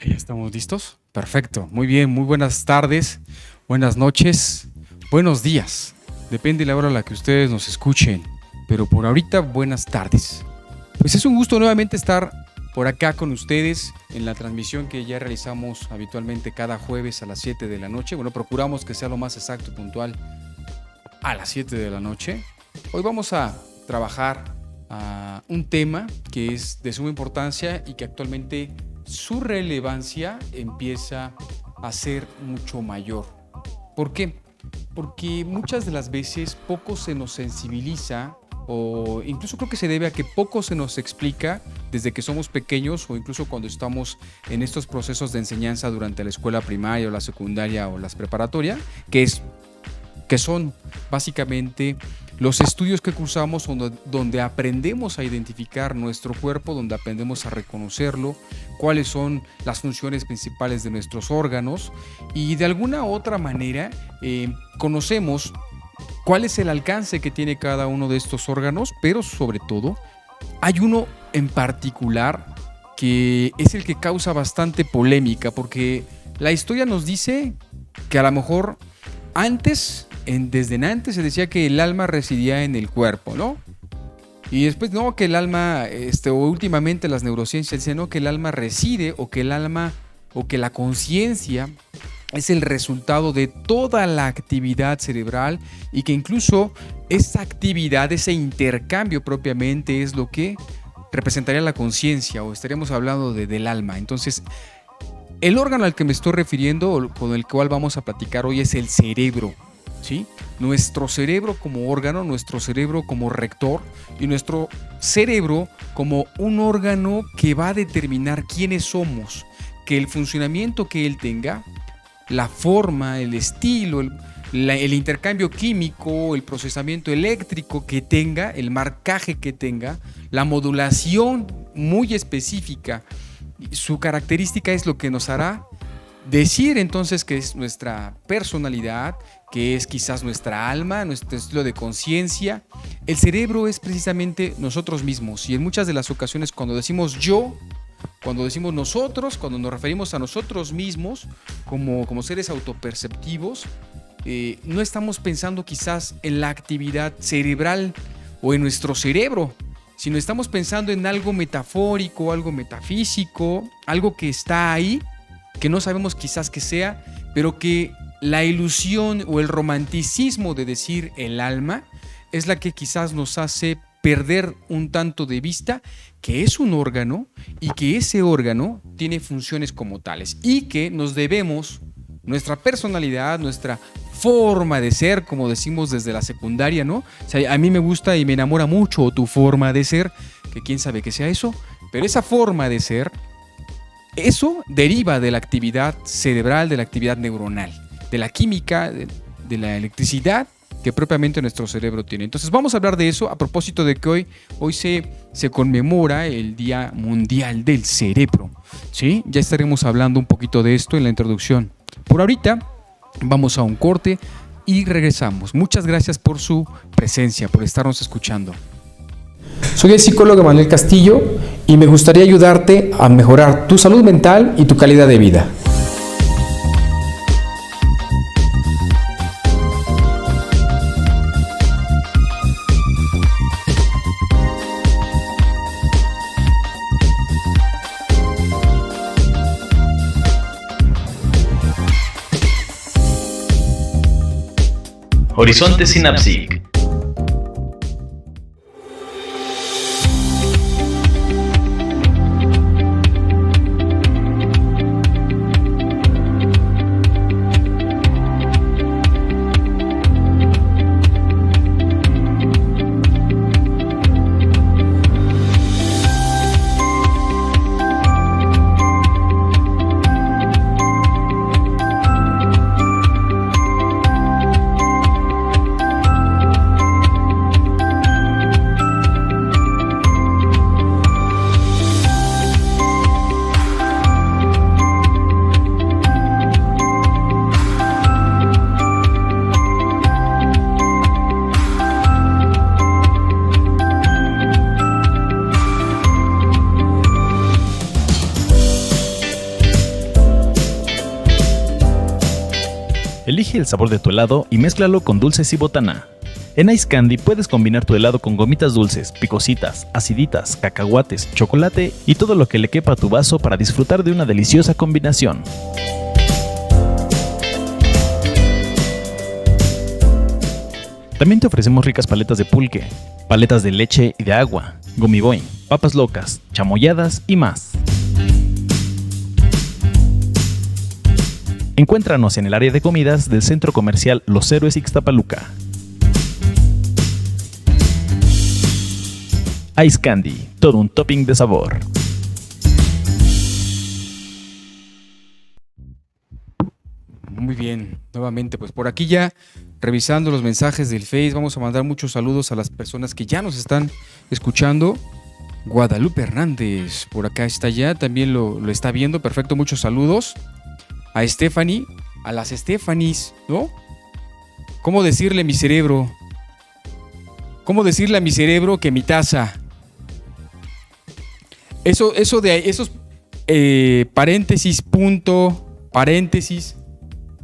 Ahí estamos listos. Perfecto. Muy bien. Muy buenas tardes, buenas noches, buenos días. Depende de la hora a la que ustedes nos escuchen. Pero por ahorita, buenas tardes. Pues es un gusto nuevamente estar por acá con ustedes en la transmisión que ya realizamos habitualmente cada jueves a las 7 de la noche. Bueno, procuramos que sea lo más exacto y puntual a las 7 de la noche. Hoy vamos a trabajar un tema que es de suma importancia y que actualmente su relevancia empieza a ser mucho mayor. ¿Por qué? Porque muchas de las veces poco se nos sensibiliza o incluso creo que se debe a que poco se nos explica desde que somos pequeños o incluso cuando estamos en estos procesos de enseñanza durante la escuela primaria o la secundaria o las preparatoria, que son básicamente los estudios que cursamos donde aprendemos a identificar nuestro cuerpo, donde aprendemos a reconocerlo, cuáles son las funciones principales de nuestros órganos y de alguna u otra manera conocemos cuál es el alcance que tiene cada uno de estos órganos, pero sobre todo hay uno en particular que es el que causa bastante polémica porque la historia nos dice que a lo mejor desde antes se decía que el alma residía en el cuerpo, ¿no? Y después no, que el alma, o últimamente las neurociencias dicen no, que el alma reside o que la conciencia es el resultado de toda la actividad cerebral y que incluso esa actividad, ese intercambio propiamente es lo que representaría la conciencia o estaríamos hablando del alma. Entonces, el órgano al que me estoy refiriendo o con el cual vamos a platicar hoy es el cerebro. ¿Sí? Nuestro cerebro como órgano, nuestro cerebro como rector y nuestro cerebro como un órgano que va a determinar quiénes somos, que el funcionamiento que él tenga, la forma, el estilo, el intercambio químico, el procesamiento eléctrico que tenga, el marcaje que tenga, la modulación muy específica, su característica es lo que nos hará decir entonces que es nuestra personalidad, que es quizás nuestra alma, nuestro estilo de conciencia. El cerebro es precisamente nosotros mismos y en muchas de las ocasiones cuando decimos yo, cuando decimos nosotros, cuando nos referimos a nosotros mismos como seres autoperceptivos, no estamos pensando quizás en la actividad cerebral o en nuestro cerebro, sino estamos pensando en algo metafórico, algo metafísico, algo que está ahí, que no sabemos quizás qué sea, pero que la ilusión o el romanticismo de decir el alma es la que quizás nos hace perder un tanto de vista que es un órgano y que ese órgano tiene funciones como tales y que nos debemos nuestra personalidad, nuestra forma de ser, como decimos desde la secundaria, ¿no? O sea, a mí me gusta y me enamora mucho tu forma de ser, que quién sabe qué sea eso, pero esa forma de ser, eso deriva de la actividad cerebral, de la actividad neuronal, de la química, de la electricidad que propiamente nuestro cerebro tiene. Entonces vamos a hablar de eso a propósito de que hoy se conmemora el Día Mundial del Cerebro, ¿sí? Ya estaremos hablando un poquito de esto en la introducción. Por ahorita vamos a un corte y regresamos. Muchas gracias por su presencia, por estarnos escuchando. Soy el psicólogo Manuel Castillo y me gustaría ayudarte a mejorar tu salud mental y tu calidad de vida. Horizonte Synapsic. Elige el sabor de tu helado y mézclalo con dulces y botana. En Ice Candy puedes combinar tu helado con gomitas dulces, picositas, aciditas, cacahuates, chocolate y todo lo que le quepa a tu vaso para disfrutar de una deliciosa combinación. También te ofrecemos ricas paletas de pulque, paletas de leche y de agua, gummy boing, papas locas, chamoyadas y más. Encuéntranos en el área de comidas del Centro Comercial Los Héroes Ixtapaluca. Ice Candy, todo un topping de sabor. Muy bien, nuevamente pues por aquí ya revisando los mensajes del Face, vamos a mandar muchos saludos a las personas que ya nos están escuchando. Guadalupe Hernández, por acá está ya, también lo está viendo, perfecto, muchos saludos. A Stephanie, a las Stephanies, ¿no? ¿Cómo decirle a mi cerebro? ¿Cómo decirle a mi cerebro que mi taza? Eso de esos paréntesis, punto, paréntesis,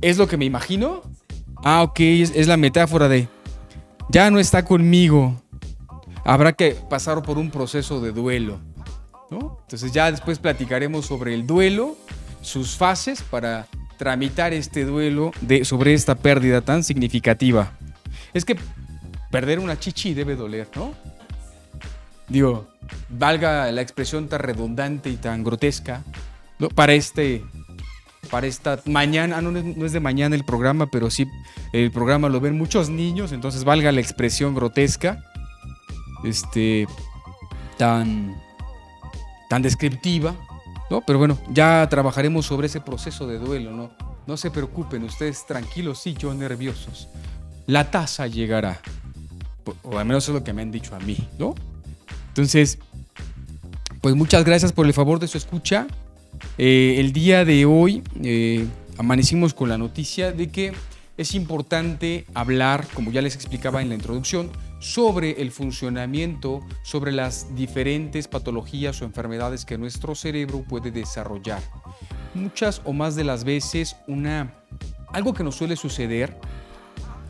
¿es lo que me imagino? Ah, ok, es la metáfora de ya no está conmigo. Habrá que pasar por un proceso de duelo, ¿no? Entonces ya después platicaremos sobre el duelo, sus fases para tramitar este duelo sobre esta pérdida tan significativa. Es que perder una chichi debe doler, ¿no? Digo, valga la expresión tan redundante y tan grotesca, ¿no? Para esta mañana, no es de mañana el programa, pero sí el programa lo ven muchos niños, entonces valga la expresión grotesca, tan descriptiva, ¿no? Pero bueno, ya trabajaremos sobre ese proceso de duelo, ¿no? No se preocupen, ustedes tranquilos y yo nerviosos. La taza llegará, o al menos es lo que me han dicho a mí, ¿no? Entonces, pues muchas gracias por el favor de su escucha. El día de hoy amanecimos con la noticia de que es importante hablar, como ya les explicaba en la introducción, sobre el funcionamiento, sobre las diferentes patologías o enfermedades que nuestro cerebro puede desarrollar. Muchas o más de las veces, algo que nos suele suceder,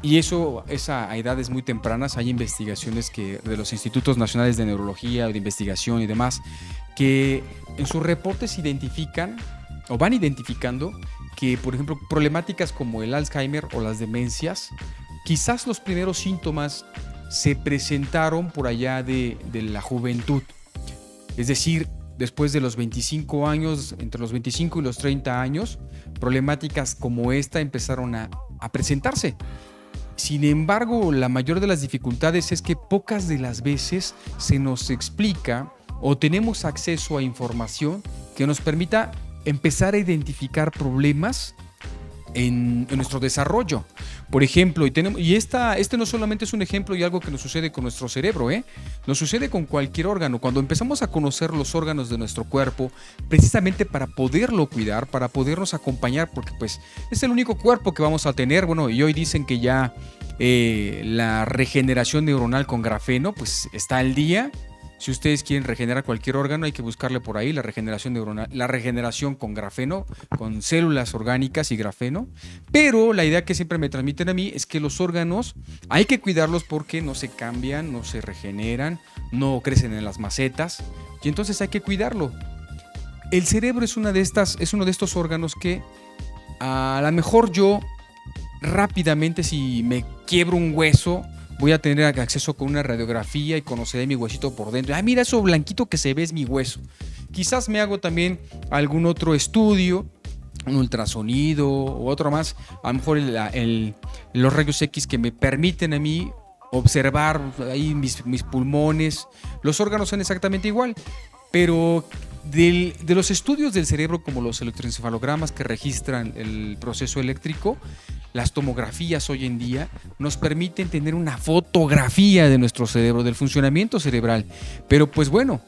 y eso es a edades muy tempranas, hay investigaciones de los Institutos Nacionales de Neurología, de Investigación y demás, que en sus reportes identifican o van identificando que, por ejemplo, problemáticas como el Alzheimer o las demencias, quizás los primeros síntomas se presentaron por allá de la juventud. Es decir, después de los 25 años, entre los 25 y los 30 años, problemáticas como esta empezaron a presentarse. Sin embargo, la mayor de las dificultades es que pocas de las veces se nos explica o tenemos acceso a información que nos permita empezar a identificar problemas en nuestro desarrollo. Por ejemplo, este no solamente es un ejemplo y algo que nos sucede con nuestro cerebro, nos sucede con cualquier órgano. Cuando empezamos a conocer los órganos de nuestro cuerpo, precisamente para poderlo cuidar, para podernos acompañar, porque pues es el único cuerpo que vamos a tener. Bueno, y hoy dicen que ya la regeneración neuronal con grafeno pues está al día. Si ustedes quieren regenerar cualquier órgano, hay que buscarle por ahí la regeneración neuronal, la regeneración con grafeno, con células orgánicas y grafeno. Pero la idea que siempre me transmiten a mí es que los órganos hay que cuidarlos porque no se cambian, no se regeneran, no crecen en las macetas y entonces hay que cuidarlo. El cerebro es uno de estos órganos que a lo mejor yo rápidamente, si me quiebro un hueso, voy a tener acceso con una radiografía y conoceré mi huesito por dentro. Mira, eso blanquito que se ve es mi hueso. Quizás me hago también algún otro estudio, un ultrasonido o otro más. A lo mejor los rayos X que me permiten a mí observar ahí mis pulmones. Los órganos son exactamente igual. Pero de los estudios del cerebro, como los electroencefalogramas que registran el proceso eléctrico, las tomografías hoy en día nos permiten tener una fotografía de nuestro cerebro, del funcionamiento cerebral. Pero pues bueno,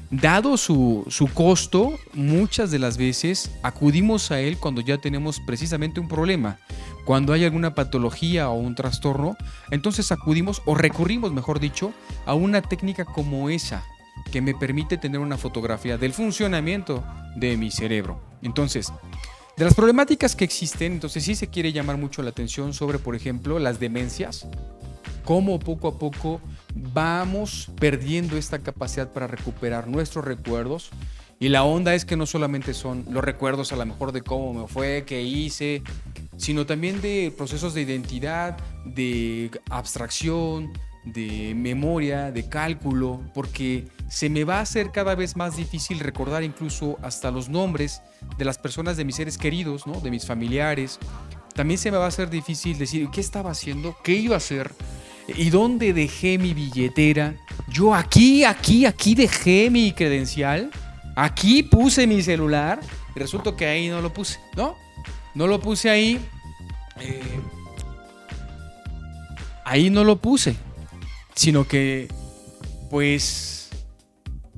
dado su costo, muchas de las veces acudimos a él cuando ya tenemos precisamente un problema. Cuando hay alguna patología o un trastorno, entonces acudimos o recurrimos, mejor dicho, a una técnica como esa, que me permite tener una fotografía del funcionamiento de mi cerebro. Entonces, De las problemáticas que existen, entonces sí se quiere llamar mucho la atención sobre, por ejemplo, las demencias, cómo poco a poco vamos perdiendo esta capacidad para recuperar nuestros recuerdos. Y la onda es que no solamente son los recuerdos a lo mejor de cómo me fue, qué hice, sino también de procesos de identidad, de abstracción, de memoria, de cálculo, porque se me va a hacer cada vez más difícil recordar incluso hasta los nombres de las personas de mis seres queridos, ¿no? De mis familiares. También se me va a hacer difícil decir qué estaba haciendo, qué iba a hacer y dónde dejé mi billetera. Yo aquí dejé mi credencial, aquí puse mi celular y resulta que ahí no lo puse, ¿no? No lo puse ahí. Ahí no lo puse, sino que pues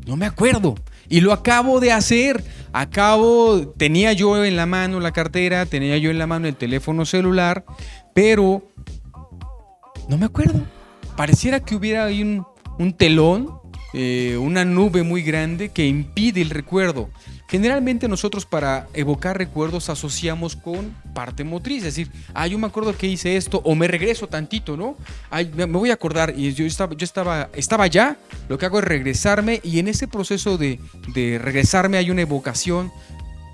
no me acuerdo y lo acabo de hacer. Tenía yo en la mano la cartera, tenía yo en la mano el teléfono celular, pero no me acuerdo. Pareciera que hubiera ahí un telón, una nube muy grande que impide el recuerdo. Generalmente nosotros para evocar recuerdos asociamos con parte motriz, es decir, yo me acuerdo que hice esto o me regreso tantito, ¿no? Me voy a acordar y yo estaba allá, lo que hago es regresarme y en ese proceso de regresarme hay una evocación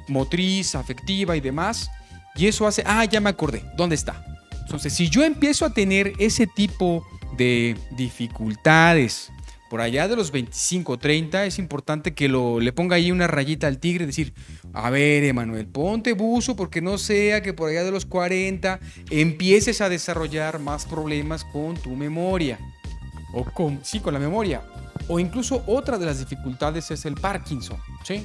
motriz, afectiva y demás y eso hace, ya me acordé, ¿dónde está? Entonces, si yo empiezo a tener ese tipo de dificultades por allá de los 25 o 30, es importante que le ponga ahí una rayita al tigre y decir, a ver, Emanuel, ponte buzo porque no sea que por allá de los 40 empieces a desarrollar más problemas con tu memoria o con la memoria. O incluso otra de las dificultades es el Parkinson, ¿sí?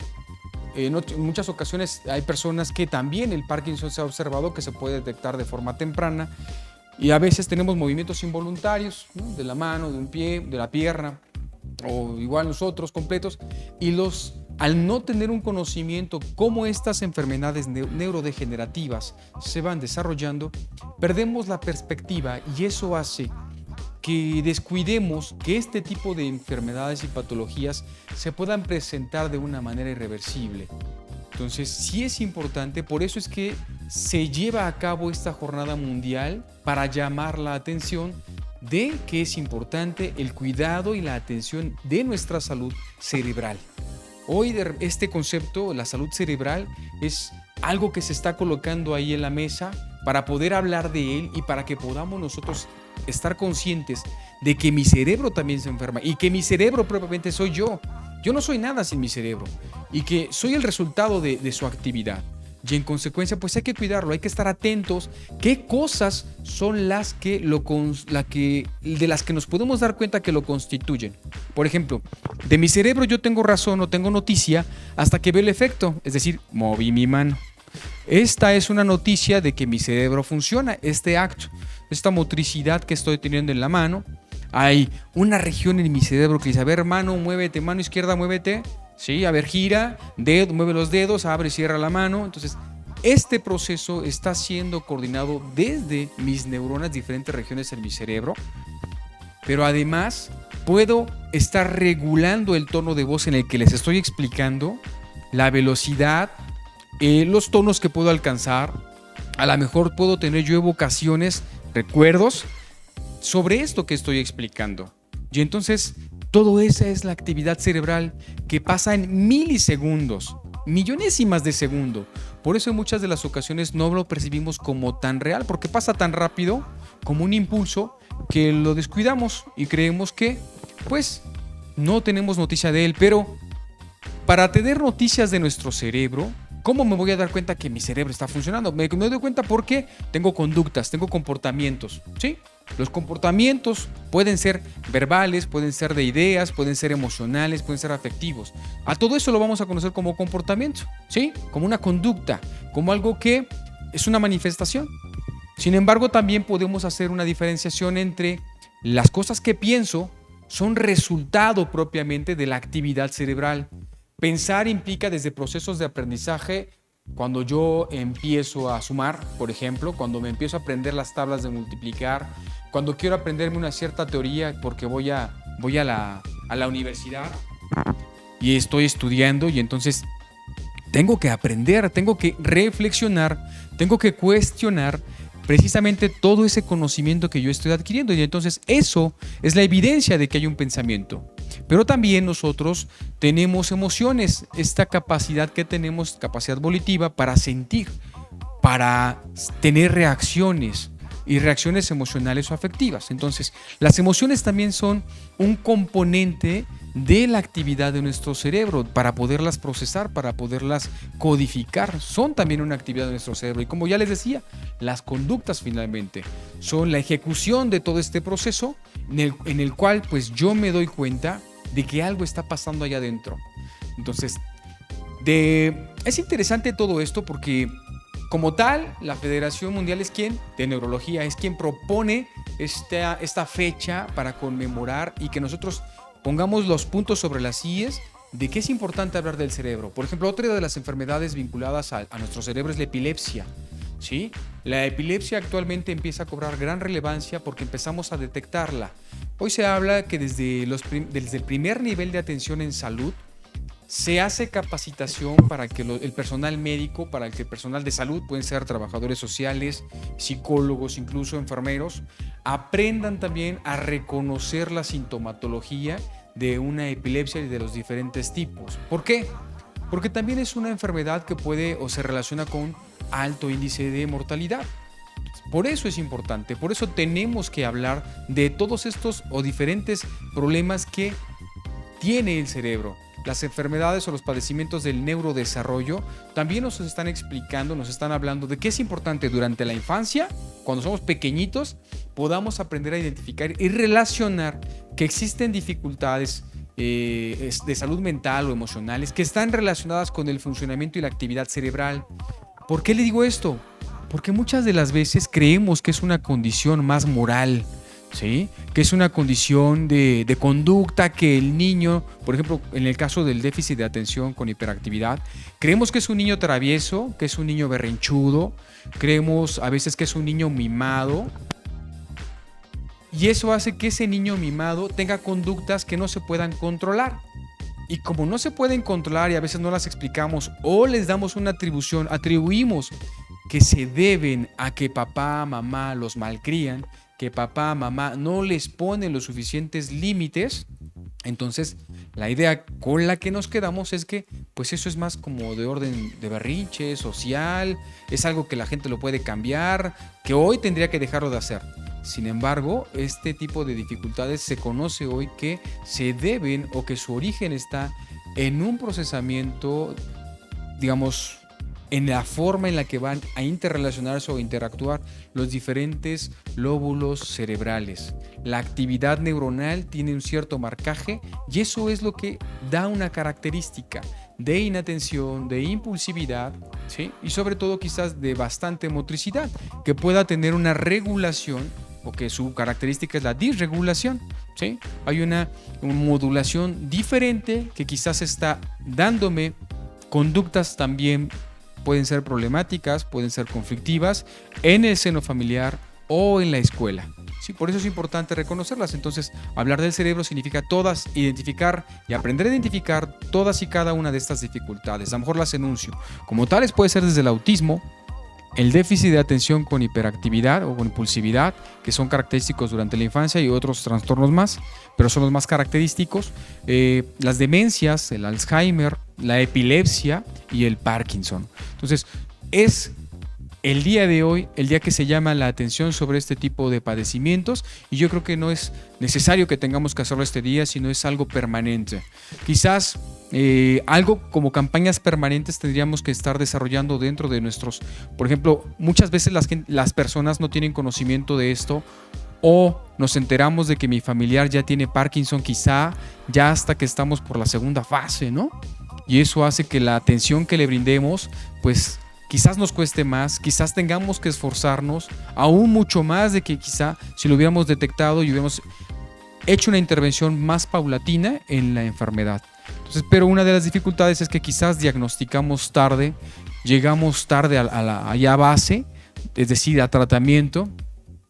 En muchas ocasiones hay personas que también el Parkinson se ha observado que se puede detectar de forma temprana y a veces tenemos movimientos involuntarios, ¿no? De la mano, de un pie, de la pierna o igual nosotros completos y al no tener un conocimiento cómo estas enfermedades neurodegenerativas se van desarrollando, perdemos la perspectiva y eso hace que descuidemos que este tipo de enfermedades y patologías se puedan presentar de una manera irreversible. Entonces sí es importante, por eso es que se lleva a cabo esta jornada mundial para llamar la atención de que es importante el cuidado y la atención de nuestra salud cerebral. Hoy este concepto, la salud cerebral, es algo que se está colocando ahí en la mesa para poder hablar de él y para que podamos nosotros estar conscientes de que mi cerebro también se enferma y que mi cerebro propiamente soy yo. Yo no soy nada sin mi cerebro y que soy el resultado de su actividad. Y en consecuencia, pues hay que cuidarlo, hay que estar atentos. ¿Qué cosas son de las que nos podemos dar cuenta que lo constituyen? Por ejemplo, de mi cerebro yo tengo razón o tengo noticia hasta que veo el efecto, es decir, moví mi mano. Esta es una noticia de que mi cerebro funciona, este acto, esta motricidad que estoy teniendo en la mano. Hay una región en mi cerebro que dice, a ver, mano, muévete, mano izquierda, muévete. Sí, a ver, gira, mueve los dedos, abre y cierra la mano. Entonces, este proceso está siendo coordinado desde mis neuronas, diferentes regiones en mi cerebro. Pero además, puedo estar regulando el tono de voz en el que les estoy explicando, la velocidad, los tonos que puedo alcanzar. A lo mejor puedo tener yo evocaciones, recuerdos sobre esto que estoy explicando. Y entonces, todo esa es la actividad cerebral que pasa en milisegundos, millonésimas de segundo. Por eso en muchas de las ocasiones no lo percibimos como tan real, porque pasa tan rápido como un impulso que lo descuidamos y creemos que, pues, no tenemos noticia de él. Pero para tener noticias de nuestro cerebro, ¿cómo me voy a dar cuenta que mi cerebro está funcionando? Me doy cuenta porque tengo conductas, tengo comportamientos, ¿sí? Los comportamientos pueden ser verbales, pueden ser de ideas, pueden ser emocionales, pueden ser afectivos. A todo eso lo vamos a conocer como comportamiento, ¿sí? Como una conducta, como algo que es una manifestación. Sin embargo, también podemos hacer una diferenciación entre las cosas que pienso son resultado propiamente de la actividad cerebral. Pensar implica desde procesos de aprendizaje. Cuando yo empiezo a sumar, por ejemplo, cuando me empiezo a aprender las tablas de multiplicar, cuando quiero aprenderme una cierta teoría porque voy a la universidad y estoy estudiando y entonces tengo que aprender, tengo que reflexionar, tengo que cuestionar precisamente todo ese conocimiento que yo estoy adquiriendo. Y entonces eso es la evidencia de que hay un pensamiento. Pero también nosotros tenemos emociones, esta capacidad que tenemos, capacidad volitiva para sentir, para tener reacciones y reacciones emocionales o afectivas. Entonces, las emociones también son un componente de la actividad de nuestro cerebro para poderlas procesar, para poderlas codificar. Son también una actividad de nuestro cerebro. Y como ya les decía, las conductas finalmente son la ejecución de todo este proceso en el cual pues yo me doy cuenta de que algo está pasando allá adentro. Entonces, es interesante todo esto porque como tal, la Federación Mundial de Neurología es quien propone esta fecha para conmemorar y que nosotros pongamos los puntos sobre las íes de que es importante hablar del cerebro. Por ejemplo, otra de las enfermedades vinculadas a nuestro cerebro es la epilepsia. ¿Sí? La epilepsia actualmente empieza a cobrar gran relevancia porque empezamos a detectarla. Hoy se habla que desde el primer nivel de atención en salud se hace capacitación para que el personal médico, para que el personal de salud, pueden ser trabajadores sociales, psicólogos, incluso enfermeros, aprendan también a reconocer la sintomatología de una epilepsia y de los diferentes tipos. ¿Por qué? Porque también es una enfermedad que puede o se relaciona con alto índice de mortalidad. Por eso es importante, por eso tenemos que hablar de todos estos o diferentes problemas que tiene el cerebro. Las enfermedades o los padecimientos del neurodesarrollo también nos están explicando, nos están hablando de que es importante durante la infancia, cuando somos pequeñitos, podamos aprender a identificar y relacionar que existen dificultades de salud mental o emocionales que están relacionadas con el funcionamiento y la actividad cerebral. ¿Por qué le digo esto? Porque muchas de las veces creemos que es una condición más moral, ¿sí? Que es una condición de conducta que el niño, por ejemplo, en el caso del déficit de atención con hiperactividad, creemos que es un niño travieso, que es un niño berrinchudo, creemos a veces que es un niño mimado, y eso hace que ese niño mimado tenga conductas que no se puedan controlar. Y como no se pueden controlar y a veces no las explicamos o les damos una atribución, atribuimos que se deben a que papá, mamá los malcrían, que papá, mamá no les ponen los suficientes límites, entonces la idea con la que nos quedamos es que pues eso es más como de orden de berrinche, social, es algo que la gente lo puede cambiar, que hoy tendría que dejarlo de hacer. Sin embargo, este tipo de dificultades se conoce hoy que se deben o que su origen está en un procesamiento, digamos, en la forma en la que van a interrelacionarse o interactuar los diferentes lóbulos cerebrales. La actividad neuronal tiene un cierto marcaje y eso es lo que da una característica de inatención, de impulsividad, ¿sí? Y sobre todo quizás de bastante motricidad, que pueda tener una regulación o que su característica es la disregulación, ¿sí? Hay una modulación diferente que quizás está dándome conductas también pueden ser problemáticas, pueden ser conflictivas en el seno familiar o en la escuela. Sí, por eso es importante reconocerlas. Entonces, hablar del cerebro significa identificar y aprender a identificar todas y cada una de estas dificultades. A lo mejor las enuncio. Como tales puede ser desde el autismo, el déficit de atención con hiperactividad o con impulsividad, que son característicos durante la infancia, y otros trastornos más, pero son los más característicos. Las demencias, el Alzheimer, la epilepsia y el Parkinson. Entonces, es el día de hoy, el día que se llama la atención sobre este tipo de padecimientos, y yo creo que no es necesario que tengamos que hacerlo este día, sino es algo permanente. Quizás algo como campañas permanentes tendríamos que estar desarrollando dentro de nuestros, por ejemplo, muchas veces las personas no tienen conocimiento de esto, o nos enteramos de que mi familiar ya tiene Parkinson, quizá ya hasta que estamos por la segunda fase, ¿no? Y eso hace que la atención que le brindemos, pues quizás nos cueste más, quizás tengamos que esforzarnos aún mucho más de que quizá si lo hubiéramos detectado y hubiéramos hecho una intervención más paulatina en la enfermedad. Entonces, pero una de las dificultades es que quizás diagnosticamos tarde, llegamos tarde a la base, es decir, a tratamiento,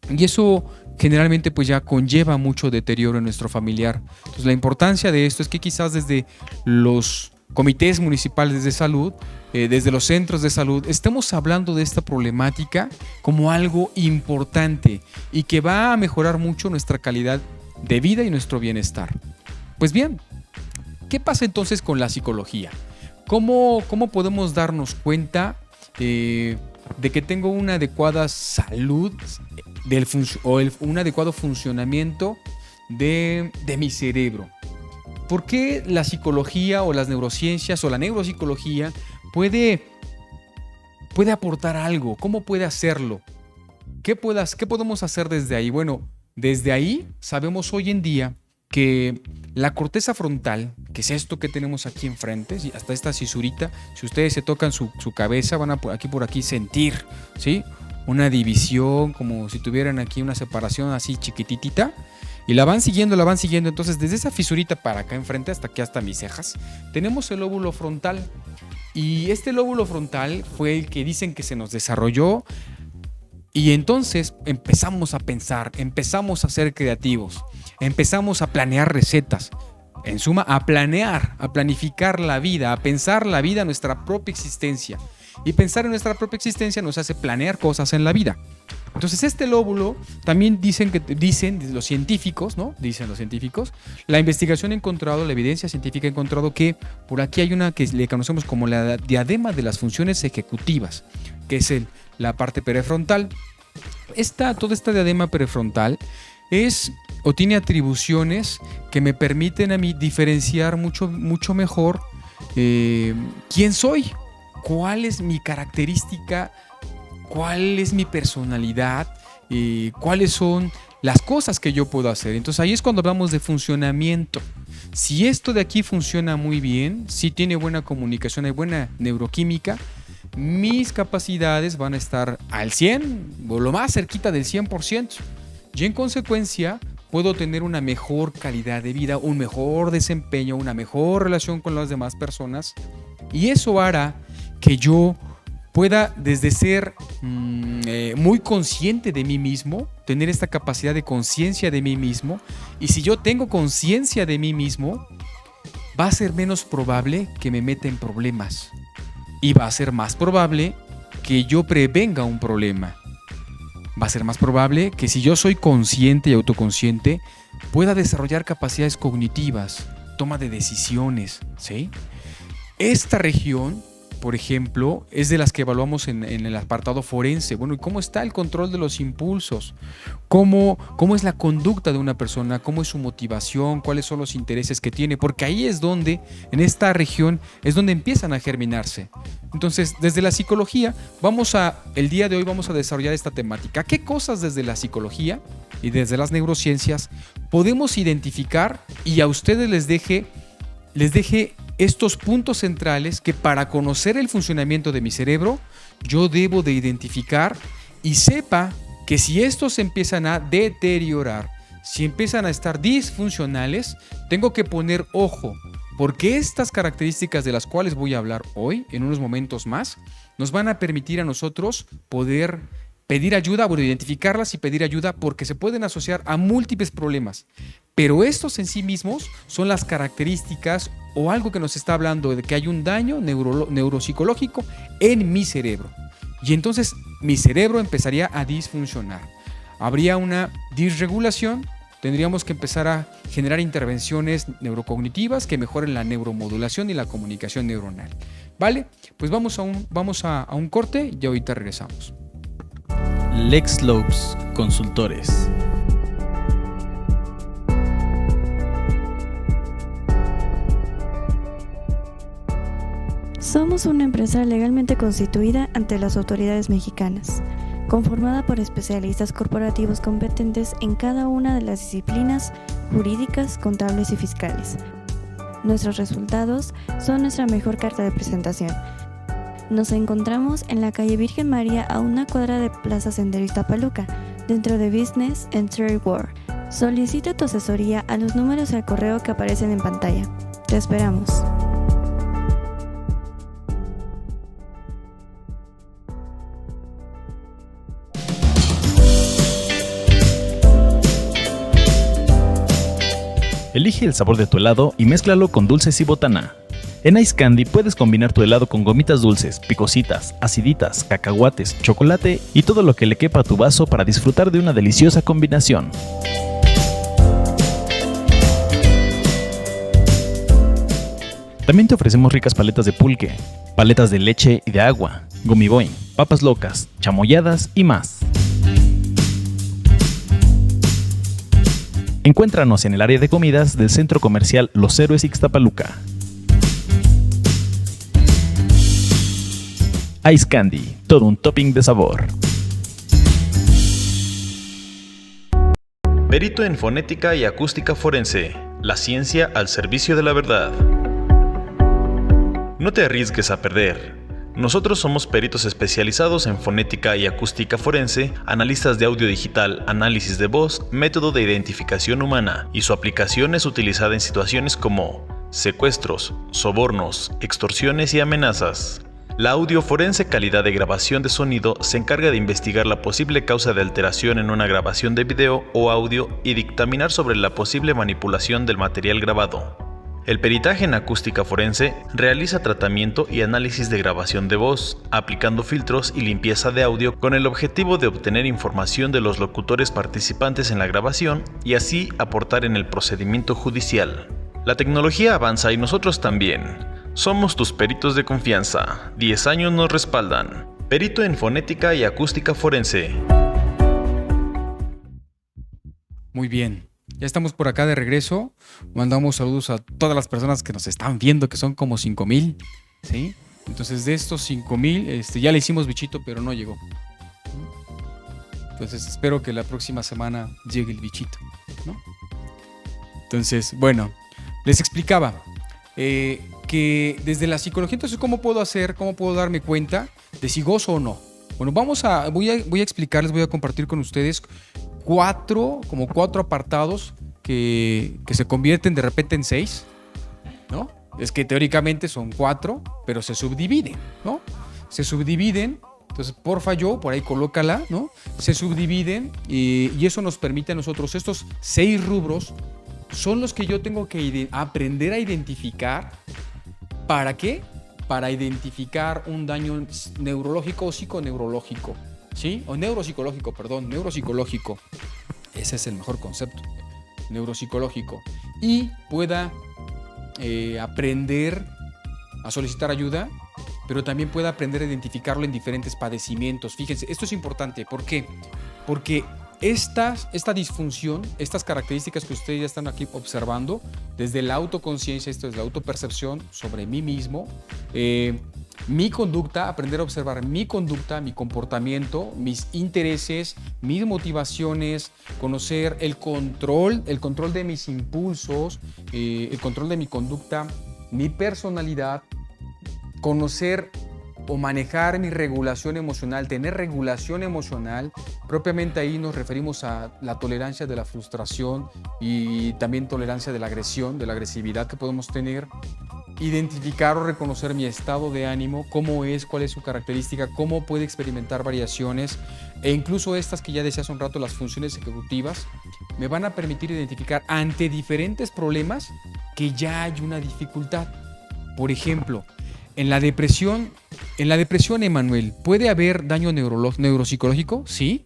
y eso generalmente pues ya conlleva mucho deterioro en nuestro familiar. Entonces, la importancia de esto es que quizás desde los comités municipales de salud, desde los centros de salud, estemos hablando de esta problemática como algo importante y que va a mejorar mucho nuestra calidad de vida y nuestro bienestar. Pues bien, ¿qué pasa entonces con la psicología? ¿Cómo podemos darnos cuenta de que tengo una adecuada salud un adecuado funcionamiento de mi cerebro? ¿Por qué la psicología o las neurociencias o la neuropsicología puede aportar algo? ¿Cómo puede hacerlo? ¿Qué podemos hacer desde ahí? Bueno, desde ahí sabemos hoy en día que la corteza frontal, que es esto que tenemos aquí enfrente, hasta esta cisurita, si ustedes se tocan su cabeza, van a por aquí sentir, ¿sí?, una división, como si tuvieran aquí una separación así chiquititita, y la van siguiendo. Entonces, desde esa fisurita para acá enfrente, hasta aquí, hasta mis cejas, tenemos el lóbulo frontal. Y este lóbulo frontal fue el que dicen que se nos desarrolló. Y entonces empezamos a pensar, empezamos a ser creativos, empezamos a planear recetas. En suma, a planificar la vida, a pensar la vida, nuestra propia existencia. Y pensar en nuestra propia existencia nos hace planear cosas en la vida. Entonces este lóbulo, también dicen los científicos, ¿no? Dicen los científicos, la investigación ha encontrado, la evidencia científica ha encontrado que por aquí hay una que le conocemos como la diadema de las funciones ejecutivas, que es la parte prefrontal. Toda esta diadema prefrontal tiene atribuciones que me permiten a mí diferenciar mucho mejor quién soy, cuál es mi característica, cuál es mi personalidad, cuáles son las cosas que yo puedo hacer. Entonces ahí es cuando hablamos de funcionamiento. Si esto de aquí funciona muy bien, si tiene buena comunicación, hay buena neuroquímica, mis capacidades van a estar al 100 o lo más cerquita del 100%. Y en consecuencia puedo tener una mejor calidad de vida, un mejor desempeño, una mejor relación con las demás personas. Y eso hará que yo pueda, desde ser muy consciente de mí mismo, tener esta capacidad de conciencia de mí mismo. Y si yo tengo conciencia de mí mismo, va a ser menos probable que me meta en problemas. Y va a ser más probable que yo prevenga un problema. Va a ser más probable que si yo soy consciente y autoconsciente, pueda desarrollar capacidades cognitivas, toma de decisiones, ¿sí? Esta región, por ejemplo, es de las que evaluamos en el apartado forense. Bueno, ¿y cómo está el control de los impulsos? ¿Cómo es la conducta de una persona? ¿Cómo es su motivación? ¿Cuáles son los intereses que tiene? Porque ahí es donde, en esta región, es donde empiezan a germinarse. Entonces, desde la psicología, el día de hoy vamos a desarrollar esta temática. ¿Qué cosas desde la psicología y desde las neurociencias podemos identificar y a ustedes les deje estos puntos centrales que para conocer el funcionamiento de mi cerebro yo debo de identificar y sepa que si estos se empiezan a deteriorar, si empiezan a estar disfuncionales, tengo que poner ojo, porque estas características de las cuales voy a hablar hoy, en unos momentos más, nos van a permitir a nosotros poder pedir ayuda, identificarlas y pedir ayuda, porque se pueden asociar a múltiples problemas. Pero estos en sí mismos son las características o algo que nos está hablando de que hay un daño neuropsicológico en mi cerebro. Y entonces mi cerebro empezaría a disfuncionar. Habría una disregulación, tendríamos que empezar a generar intervenciones neurocognitivas que mejoren la neuromodulación y la comunicación neuronal. ¿Vale? Pues vamos a un corte y ahorita regresamos. Lex Lopes Consultores. Somos una empresa legalmente constituida ante las autoridades mexicanas, conformada por especialistas corporativos competentes en cada una de las disciplinas jurídicas, contables y fiscales. Nuestros resultados son nuestra mejor carta de presentación. Nos encontramos en la calle Virgen María a una cuadra de Plaza Sendero Iztapaluca, dentro de Business and Trade World. Solicita tu asesoría a los números y al correo que aparecen en pantalla. Te esperamos. Elige el sabor de tu helado y mézclalo con dulces y botana. En Ice Candy puedes combinar tu helado con gomitas dulces, picositas, aciditas, cacahuates, chocolate y todo lo que le quepa a tu vaso para disfrutar de una deliciosa combinación. También te ofrecemos ricas paletas de pulque, paletas de leche y de agua, gummy boing, papas locas, chamoyadas y más. Encuéntranos en el área de comidas del Centro Comercial Los Héroes Ixtapaluca. Ice Candy, todo un topping de sabor. Perito en fonética y acústica forense, la ciencia al servicio de la verdad. No te arriesgues a perder. Nosotros somos peritos especializados en fonética y acústica forense, analistas de audio digital, análisis de voz, método de identificación humana, y su aplicación es utilizada en situaciones como secuestros, sobornos, extorsiones y amenazas. La audio forense calidad de grabación de sonido se encarga de investigar la posible causa de alteración en una grabación de video o audio y dictaminar sobre la posible manipulación del material grabado. El peritaje en acústica forense realiza tratamiento y análisis de grabación de voz, aplicando filtros y limpieza de audio con el objetivo de obtener información de los locutores participantes en la grabación y así aportar en el procedimiento judicial. La tecnología avanza y nosotros también. Somos tus peritos de confianza. 10 años nos respaldan. Perito en fonética y acústica forense. Muy bien. Ya estamos por acá de regreso. Mandamos saludos a todas las personas que nos están viendo, que son como 5,000, ¿sí? Entonces, de estos 5,000, ya le hicimos bichito, pero no llegó. Entonces, espero que la próxima semana llegue el bichito, ¿no? Entonces, bueno, les explicaba que desde la psicología, entonces, ¿cómo puedo darme cuenta de si gozo o no? Bueno, voy a explicarles, voy a compartir con ustedes cuatro apartados que se convierten de repente en 6, ¿no? Es que teóricamente son 4, pero se subdividen, ¿no? Se subdividen, entonces porfa por ahí colócala, ¿no? Se subdividen y eso nos permite a nosotros, estos 6 rubros son los que yo tengo que aprender a identificar. ¿Para qué? Para identificar un daño neurológico o psiconeurológico, ¿sí? O neuropsicológico. Ese es el mejor concepto, neuropsicológico. Y pueda aprender a solicitar ayuda, pero también pueda aprender a identificarlo en diferentes padecimientos. Fíjense, esto es importante. ¿Por qué? Porque esta disfunción, estas características que ustedes ya están aquí observando, desde la autoconciencia, esto es la autopercepción sobre mí mismo, mi conducta, aprender a observar mi conducta, mi comportamiento, mis intereses, mis motivaciones, conocer el control de mis impulsos, el control de mi conducta, mi personalidad, conocer o manejar mi regulación emocional, tener regulación emocional. Propiamente ahí nos referimos a la tolerancia de la frustración y también tolerancia de la agresión, de la agresividad que podemos tener. Identificar o reconocer mi estado de ánimo, cómo es, cuál es su característica, cómo puede experimentar variaciones, e incluso estas que ya decía hace un rato, las funciones ejecutivas, me van a permitir identificar ante diferentes problemas que ya hay una dificultad. Por ejemplo, en la depresión, Emanuel, ¿puede haber daño neuropsicológico? Sí.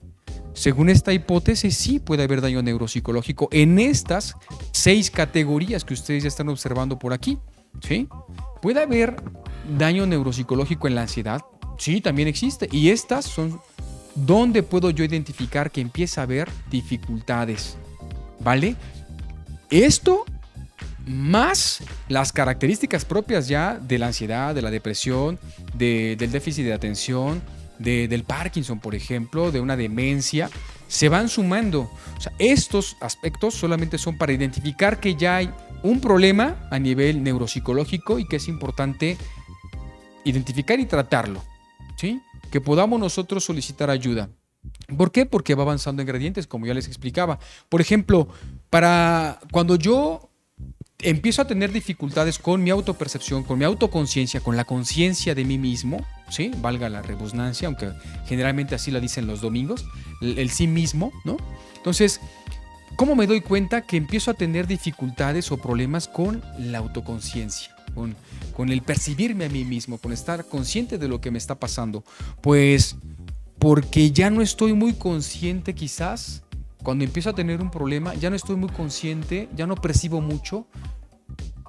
Según esta hipótesis, sí puede haber daño neuropsicológico en estas 6 categorías que ustedes ya están observando por aquí, ¿sí? ¿Puede haber daño neuropsicológico en la ansiedad? Sí, también existe. Y estas son donde puedo yo identificar que empieza a haber dificultades, ¿vale? Esto más las características propias ya de la ansiedad, de la depresión, del déficit de atención, del Parkinson, por ejemplo, de una demencia, se van sumando. O sea, estos aspectos solamente son para identificar que ya hay un problema a nivel neuropsicológico y que es importante identificar y tratarlo, ¿sí? Que podamos nosotros solicitar ayuda. ¿Por qué? Porque va avanzando ingredientes, como ya les explicaba. Por ejemplo, cuando yo empiezo a tener dificultades con mi autopercepción, con mi autoconciencia, con la conciencia de mí mismo, ¿sí? Valga la redundancia, aunque generalmente así la dicen los domingos, el sí mismo, ¿no? Entonces, ¿cómo me doy cuenta que empiezo a tener dificultades o problemas con la autoconciencia? con el percibirme a mí mismo, con estar consciente de lo que me está pasando? Pues porque ya no estoy muy consciente quizás. Cuando empiezo a tener un problema, ya no estoy muy consciente, ya no percibo mucho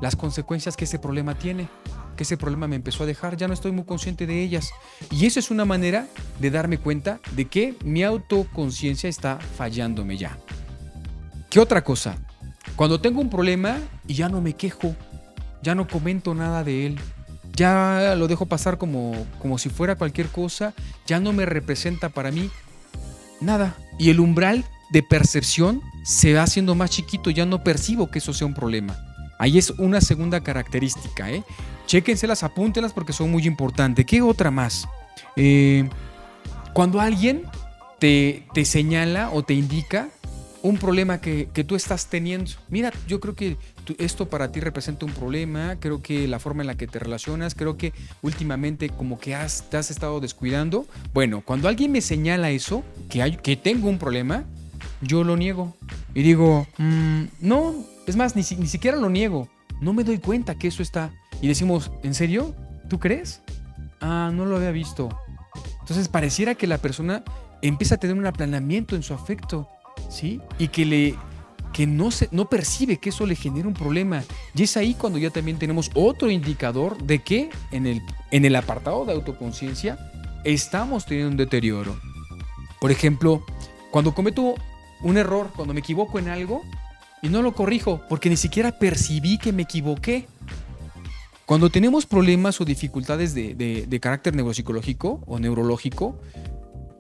las consecuencias que ese problema tiene, que ese problema me empezó a dejar, ya no estoy muy consciente de ellas. Y eso es una manera de darme cuenta de que mi autoconciencia está fallándome ya. ¿Qué otra cosa? Cuando tengo un problema y ya no me quejo, ya no comento nada de él, ya lo dejo pasar como si fuera cualquier cosa, ya no me representa para mí nada. Y el umbral de percepción se va haciendo más chiquito, ya no percibo que eso sea un problema. Ahí es una segunda característica, Chéquenselas, apúntenlas porque son muy importantes. ¿Qué otra más? Cuando alguien te señala o te indica un problema que tú estás teniendo. Mira, yo creo que esto para ti representa un problema, creo que la forma en la que te relacionas, creo que últimamente como que te has estado descuidando. Bueno, cuando alguien me señala eso, que tengo un problema, yo lo niego y digo, no, es más, ni siquiera lo niego, no me doy cuenta que eso está. Y decimos, ¿en serio? ¿Tú crees? No lo había visto. Entonces pareciera que la persona empieza a tener un aplanamiento en su afecto, ¿sí? Y que no percibe que eso le genera un problema. Y es ahí cuando ya también tenemos otro indicador de que en el apartado de autoconciencia estamos teniendo un deterioro. Por ejemplo, cuando cometo un error, cuando me equivoco en algo y no lo corrijo porque ni siquiera percibí que me equivoqué. Cuando tenemos problemas o dificultades de carácter neuropsicológico o neurológico,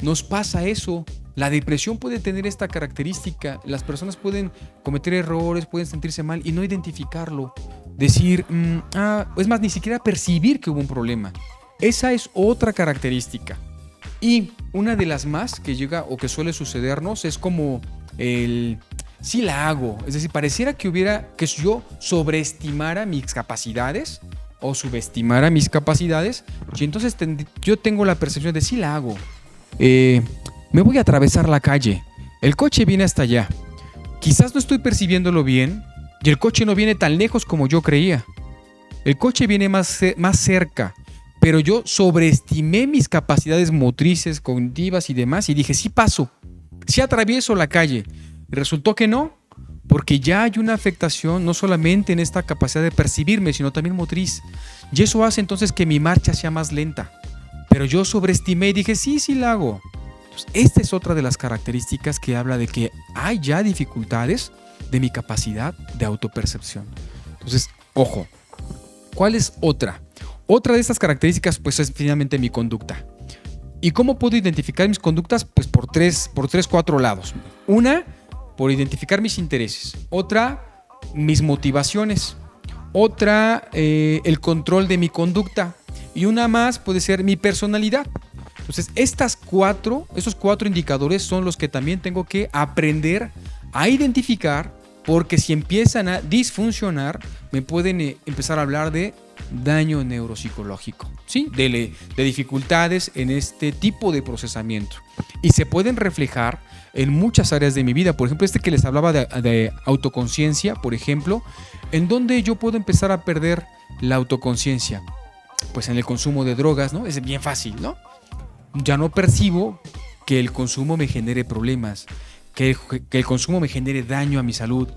nos pasa eso. La depresión puede tener esta característica. Las personas pueden cometer errores, pueden sentirse mal y no identificarlo. Decir, es más, ni siquiera percibir que hubo un problema. Esa es otra característica. Y una de las más que llega o que suele sucedernos es como sí la hago. Es decir, pareciera que yo sobreestimara mis capacidades o subestimara mis capacidades. Y entonces yo tengo la percepción de sí la hago. Me voy a atravesar la calle. El coche viene hasta allá. Quizás no estoy percibiéndolo bien y el coche no viene tan lejos como yo creía. El coche viene más cerca, pero yo sobreestimé mis capacidades motrices, cognitivas y demás y dije, sí paso, sí atravieso la calle. Y resultó que no, porque ya hay una afectación no solamente en esta capacidad de percibirme, sino también motriz. Y eso hace entonces que mi marcha sea más lenta. Pero yo sobreestimé y dije, sí la hago. Entonces, esta es otra de las características que habla de que hay ya dificultades de mi capacidad de autopercepción. Entonces, ojo, ¿cuál es otra? Otra de estas características pues es finalmente mi conducta. ¿Y cómo puedo identificar mis conductas? Pues por tres, 4 lados. Una, por identificar mis intereses. Otra, mis motivaciones. Otra, el control de mi conducta. Y una más puede ser mi personalidad. Entonces, esos 4 indicadores son los que también tengo que aprender a identificar, porque si empiezan a disfuncionar, me pueden empezar a hablar de daño neuropsicológico, ¿sí? De dificultades en este tipo de procesamiento. Y se pueden reflejar en muchas áreas de mi vida. Por ejemplo, que les hablaba de autoconciencia, por ejemplo, en donde yo puedo empezar a perder la autoconciencia. Pues en el consumo de drogas, ¿no? Es bien fácil, ¿no? Ya no percibo que el consumo me genere problemas, que el consumo me genere daño a mi salud,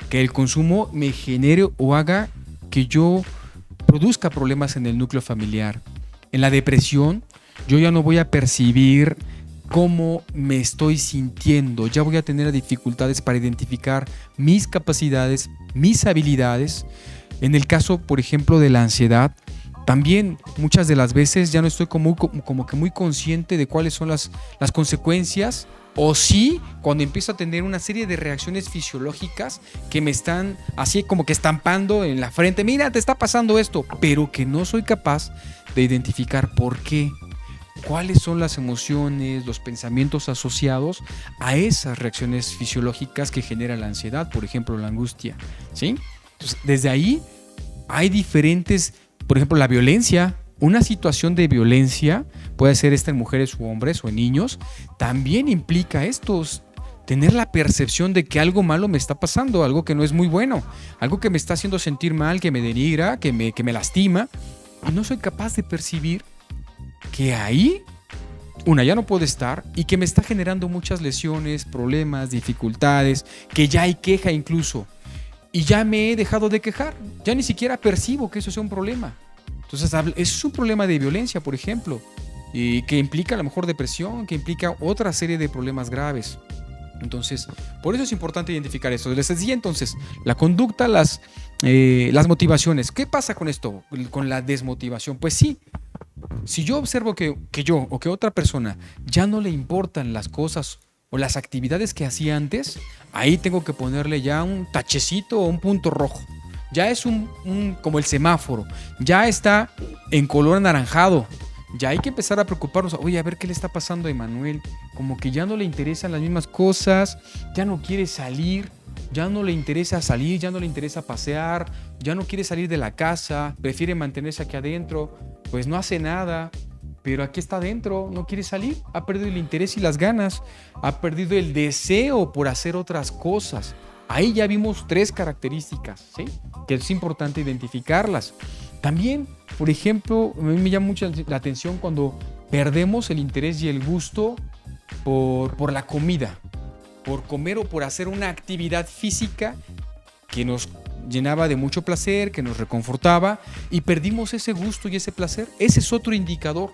que el consumo me genere o haga que yo produzca problemas en el núcleo familiar. En la depresión, yo ya no voy a percibir cómo me estoy sintiendo, ya voy a tener dificultades para identificar mis capacidades, mis habilidades. En el caso, por ejemplo, de la ansiedad, también muchas de las veces ya no estoy como que muy consciente de cuáles son las consecuencias, o sí, cuando empiezo a tener una serie de reacciones fisiológicas que me están así como que estampando en la frente, mira, te está pasando esto, pero que no soy capaz de identificar por qué, cuáles son las emociones, los pensamientos asociados a esas reacciones fisiológicas que genera la ansiedad, por ejemplo, la angustia, ¿sí? Entonces, desde ahí hay diferentes. Por ejemplo, la violencia, una situación de violencia, puede ser esta en mujeres u hombres o en niños, también implica estos tener la percepción de que algo malo me está pasando, algo que no es muy bueno, algo que me está haciendo sentir mal, que me denigra, que me lastima, y no soy capaz de percibir que ahí, ya no puedo estar y que me está generando muchas lesiones, problemas, dificultades, que ya hay queja incluso, y ya me he dejado de quejar, ya ni siquiera percibo que eso sea un problema. Entonces, es un problema de violencia, por ejemplo, y que implica a lo mejor depresión, que implica otra serie de problemas graves. Entonces, por eso es importante identificar eso. Les decía entonces, la conducta, las motivaciones. ¿Qué pasa con esto? Con la desmotivación. Pues sí, si yo observo que yo o que otra persona ya no le importan las cosas o las actividades que hacía antes, ahí tengo que ponerle ya un tachecito o un punto rojo. Ya es como el semáforo, ya está en color anaranjado. Ya hay que empezar a preocuparnos. Oye, a ver qué le está pasando a Emanuel. Como que ya no le interesan las mismas cosas, ya no quiere salir, ya no le interesa salir, ya no le interesa pasear, ya no quiere salir de la casa, prefiere mantenerse aquí adentro, pues no hace nada, pero aquí está adentro, no quiere salir, ha perdido el interés y las ganas, ha perdido el deseo por hacer otras cosas. Ahí ya vimos 3 características, ¿sí? Que es importante identificarlas. También, por ejemplo, a mí me llama mucho la atención cuando perdemos el interés y el gusto por la comida, por comer o por hacer una actividad física que nos llenaba de mucho placer, que nos reconfortaba, y perdimos ese gusto y ese placer. Ese es otro indicador.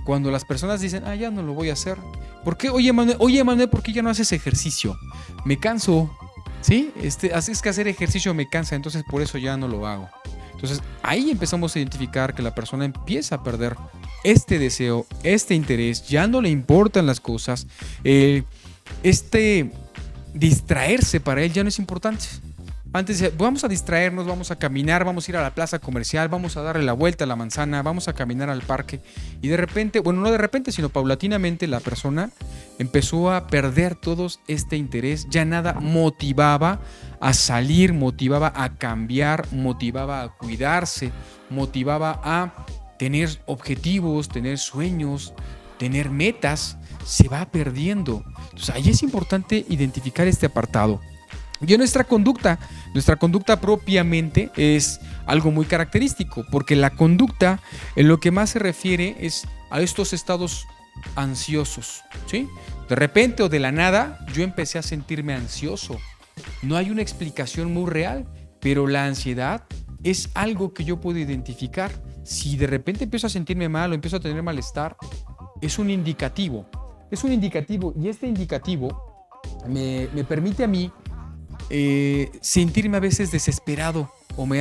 Cuando las personas dicen, ya no lo voy a hacer. ¿Por qué? Oye, Manuel, ¿por qué ya no haces ejercicio? Me canso, ¿sí? Es que hacer ejercicio me cansa, entonces por eso ya no lo hago. Entonces ahí empezamos a identificar que la persona empieza a perder este deseo, este interés, ya no le importan las cosas, distraerse para él ya no es importante. Antes decía, vamos a distraernos, vamos a caminar, vamos a ir a la plaza comercial, vamos a darle la vuelta a la manzana, vamos a caminar al parque. Y de repente, bueno, no de repente, sino paulatinamente la persona empezó a perder todo este interés. Ya nada motivaba a salir, motivaba a cambiar, motivaba a cuidarse, motivaba a tener objetivos, tener sueños, tener metas. Se va perdiendo. Entonces ahí es importante identificar este apartado. Y nuestra conducta propiamente es algo muy característico, porque la conducta en lo que más se refiere es a estos estados ansiosos, ¿sí? De repente o de la nada yo empecé a sentirme ansioso. No hay una explicación muy real, pero la ansiedad es algo que yo puedo identificar. Si de repente empiezo a sentirme mal o empiezo a tener malestar, es un indicativo. Y este indicativo me permite a mí sentirme a veces desesperado, o me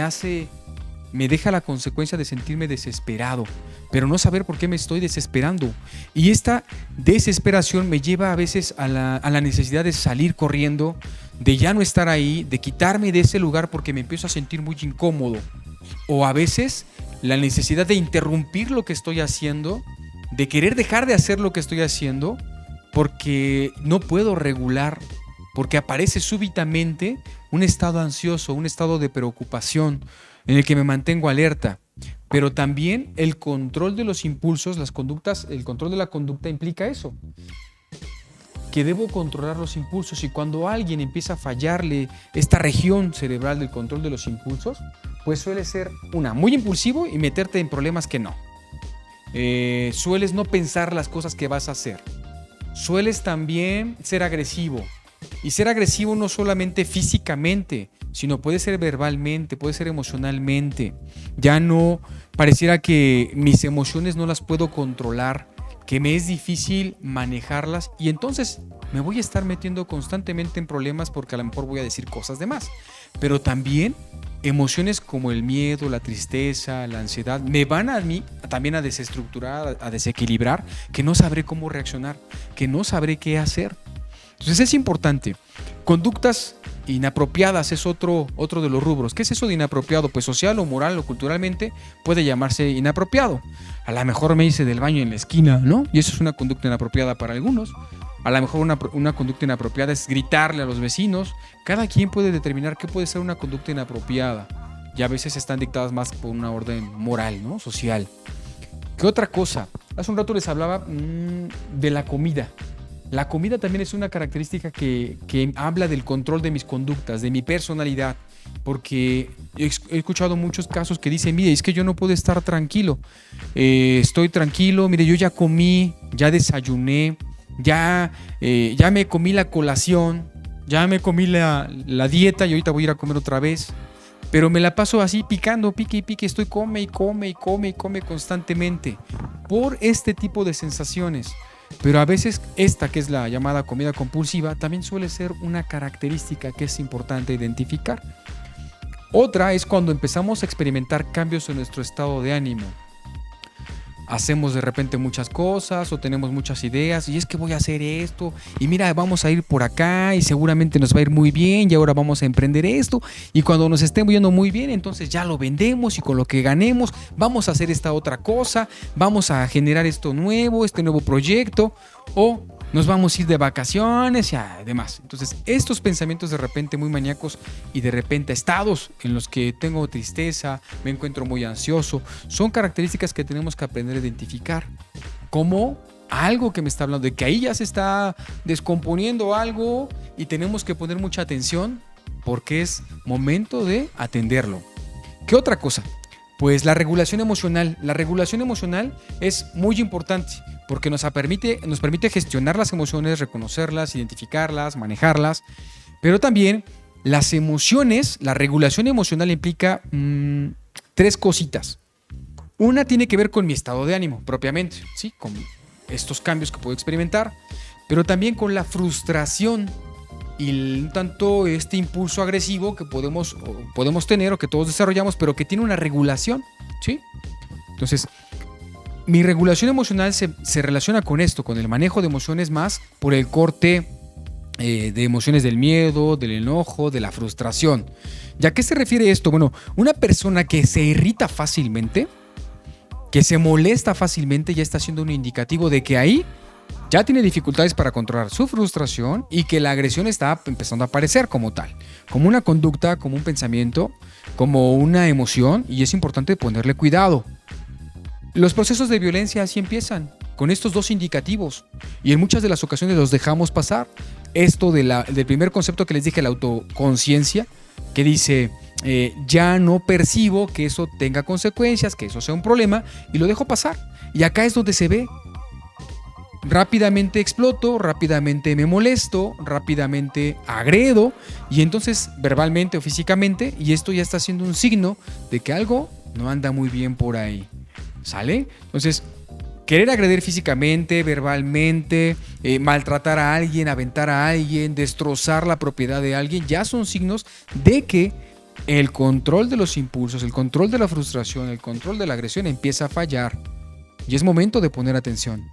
deja la consecuencia de sentirme desesperado, pero no saber por qué me estoy desesperando. Y esta desesperación me lleva a veces a la necesidad de salir corriendo, de ya no estar ahí, de quitarme de ese lugar porque me empiezo a sentir muy incómodo. O a veces la necesidad de interrumpir lo que estoy haciendo, de querer dejar de hacer lo que estoy haciendo porque no puedo regular, porque aparece súbitamente un estado ansioso, un estado de preocupación en el que me mantengo alerta. Pero también el control de los impulsos, las conductas, el control de la conducta implica eso, que debo controlar los impulsos, y cuando a alguien empieza a fallarle esta región cerebral del control de los impulsos, pues suele ser muy impulsivo y meterte en problemas que no. Sueles no pensar las cosas que vas a hacer. Sueles también ser agresivo. Y ser agresivo no solamente físicamente, sino puede ser verbalmente, puede ser emocionalmente. Ya no pareciera que mis emociones no las puedo controlar, que me es difícil manejarlas, y entonces me voy a estar metiendo constantemente en problemas porque a lo mejor voy a decir cosas de más. Pero también emociones como el miedo, la tristeza, la ansiedad me van a mí también a desestructurar, a desequilibrar, que no sabré cómo reaccionar, que no sabré qué hacer. Entonces es importante. Conductas inapropiadas es otro de los rubros. ¿Qué es eso de inapropiado? Pues social o moral o culturalmente puede llamarse inapropiado. A lo mejor me hice del baño en la esquina, ¿no? Y eso es una conducta inapropiada para algunos. A lo mejor una conducta inapropiada es gritarle a los vecinos. Cada quien puede determinar qué puede ser una conducta inapropiada. Y a veces están dictadas más por una orden moral, ¿no? Social. ¿Qué otra cosa? Hace un rato les hablaba de la comida. La comida también es una característica que habla del control de mis conductas, de mi personalidad, porque he escuchado muchos casos que dicen, mire, es que yo no puedo estar tranquilo, estoy tranquilo, mire, yo ya comí, ya desayuné, ya me comí la colación, ya me comí la dieta y ahorita voy a ir a comer otra vez, pero me la paso así picando, pique y pique, estoy come constantemente por este tipo de sensaciones. Pero a veces esta, que es la llamada comida compulsiva, también suele ser una característica que es importante identificar. Otra es cuando empezamos a experimentar cambios en nuestro estado de ánimo. Hacemos de repente muchas cosas o tenemos muchas ideas y es que voy a hacer esto y mira, vamos a ir por acá y seguramente nos va a ir muy bien y ahora vamos a emprender esto y cuando nos esté yendo muy bien entonces ya lo vendemos y con lo que ganemos vamos a hacer esta otra cosa, vamos a generar esto nuevo, este nuevo proyecto o nos vamos a ir de vacaciones y demás. Entonces estos pensamientos de repente muy maníacos y de repente estados en los que tengo tristeza, me encuentro muy ansioso, son características que tenemos que aprender a identificar como algo que me está hablando de que ahí ya se está descomponiendo algo y tenemos que poner mucha atención porque es momento de atenderlo. ¿Qué otra cosa? Pues la regulación emocional. La regulación emocional es muy importante porque nos permite gestionar las emociones, reconocerlas, identificarlas, manejarlas. Pero también las emociones, la regulación emocional implica 3 cositas. Una tiene que ver con mi estado de ánimo propiamente, ¿sí? Con estos cambios que puedo experimentar, pero también con la frustración y tanto este impulso agresivo que podemos tener o que todos desarrollamos, pero que tiene una regulación, ¿sí? Entonces, mi regulación emocional se relaciona con esto, con el manejo de emociones más por el corte de emociones del miedo, del enojo, de la frustración. ¿Y a qué se refiere esto? Bueno, una persona que se irrita fácilmente, que se molesta fácilmente, ya está siendo un indicativo de que ahí ya tiene dificultades para controlar su frustración y que la agresión está empezando a aparecer como tal, como una conducta, como un pensamiento, como una emoción, y es importante ponerle cuidado. Los procesos de violencia así empiezan, con estos 2 indicativos, y en muchas de las ocasiones los dejamos pasar. Esto del primer concepto que les dije, la autoconciencia, que dice, ya no percibo que eso tenga consecuencias, que eso sea un problema, y lo dejo pasar. Y acá es donde se ve. Rápidamente exploto, rápidamente me molesto, rápidamente agredo y entonces verbalmente o físicamente, y esto ya está siendo un signo de que algo no anda muy bien por ahí. ¿Sale? Entonces, querer agredir físicamente, verbalmente, maltratar a alguien, aventar a alguien, destrozar la propiedad de alguien, ya son signos de que el control de los impulsos, el control de la frustración, el control de la agresión empieza a fallar. Y es momento de poner atención.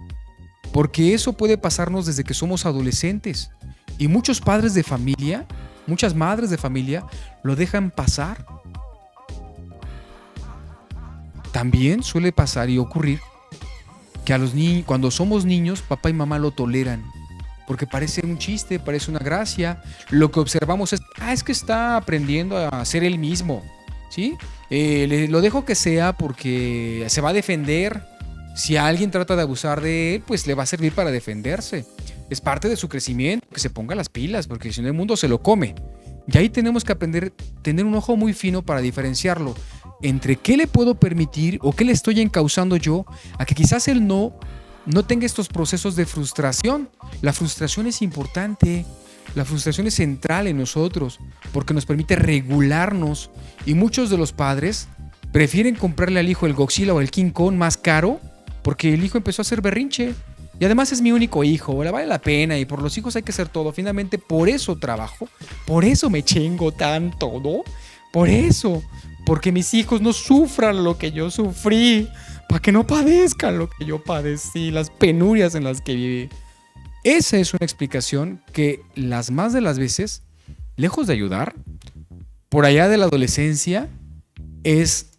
Porque eso puede pasarnos desde que somos adolescentes. Y muchos padres de familia, muchas madres de familia, lo dejan pasar. También suele pasar y ocurrir que a los niños, cuando somos niños, papá y mamá lo toleran. Porque parece un chiste, parece una gracia. Lo que observamos es que está aprendiendo a ser él mismo, ¿sí? Lo dejo que sea porque se va a defender. Si alguien trata de abusar de él, pues le va a servir para defenderse. Es parte de su crecimiento, que se ponga las pilas, porque si no el mundo se lo come. Y ahí tenemos que aprender a tener un ojo muy fino para diferenciarlo entre qué le puedo permitir o qué le estoy encauzando yo a que quizás él no tenga estos procesos de frustración. La frustración es importante, la frustración es central en nosotros porque nos permite regularnos y muchos de los padres prefieren comprarle al hijo el Godzilla o el King Kong más caro porque el hijo empezó a hacer berrinche y además es mi único hijo, le vale la pena y por los hijos hay que hacer todo. Finalmente por eso trabajo, por eso me chingo tanto, ¿no? Por eso, porque mis hijos no sufran lo que yo sufrí, para que no padezcan lo que yo padecí, las penurias en las que viví. Esa es una explicación que las más de las veces, lejos de ayudar, por allá de la adolescencia, es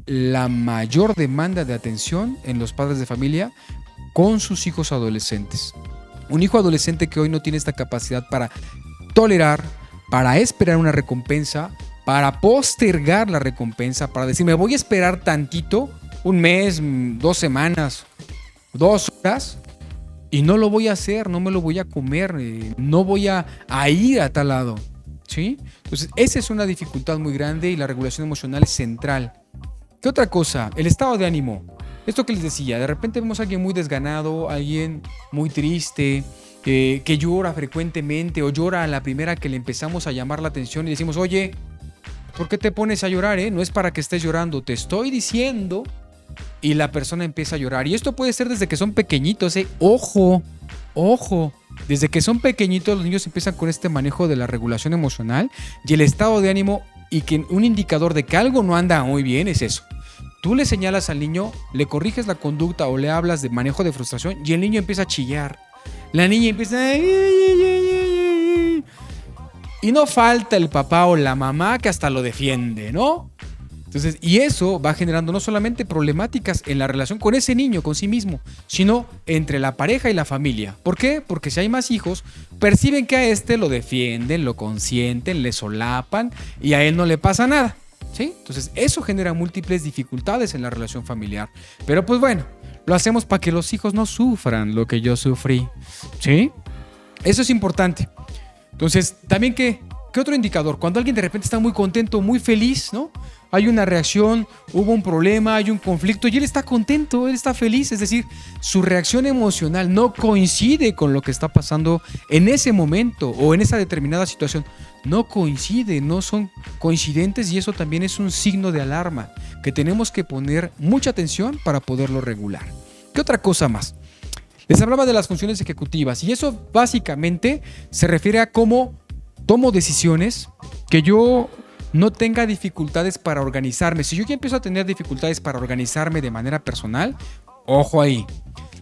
la mayor demanda de atención en los padres de familia con sus hijos adolescentes. Un hijo adolescente que hoy no tiene esta capacidad para tolerar, para esperar una recompensa, para postergar la recompensa, para decir, me voy a esperar tantito, un mes, 2 semanas, 2 horas, y no lo voy a hacer, no me lo voy a comer, no voy a ir a tal lado, ¿sí? Entonces, esa es una dificultad muy grande y la regulación emocional es central. ¿Qué otra cosa? El estado de ánimo. Esto que les decía, de repente vemos a alguien muy desganado, alguien muy triste, que llora frecuentemente o llora a la primera que le empezamos a llamar la atención y decimos, oye, ¿por qué te pones a llorar? No es para que estés llorando, te estoy diciendo, y la persona empieza a llorar. Y esto puede ser desde que son pequeñitos, ojo, desde que son pequeñitos los niños empiezan con este manejo de la regulación emocional y el estado de ánimo, y que un indicador de que algo no anda muy bien es eso. Tú le señalas al niño, le corriges la conducta o le hablas de manejo de frustración y el niño empieza a chillar. La niña empieza y no falta el papá o la mamá que hasta lo defiende, ¿no? Entonces, y eso va generando no solamente problemáticas en la relación con ese niño, con sí mismo, sino entre la pareja y la familia. ¿Por qué? Porque si hay más hijos, perciben que a este lo defienden, lo consienten, le solapan y a él no le pasa nada, ¿sí? Entonces, eso genera múltiples dificultades en la relación familiar. Pero pues bueno, lo hacemos para que los hijos no sufran lo que yo sufrí, ¿sí? Eso es importante. Entonces, también ¿qué otro indicador? Cuando alguien de repente está muy contento, muy feliz, ¿no? Hay una reacción, hubo un problema, hay un conflicto y él está contento, él está feliz. Es decir, su reacción emocional no coincide con lo que está pasando en ese momento o en esa determinada situación. No coincide, no son coincidentes y eso también es un signo de alarma que tenemos que poner mucha atención para poderlo regular. ¿Qué otra cosa más? Les hablaba de las funciones ejecutivas y eso básicamente se refiere a cómo tomo decisiones, que yo no tenga dificultades para organizarme. Si yo ya empiezo a tener dificultades para organizarme de manera personal, ojo ahí.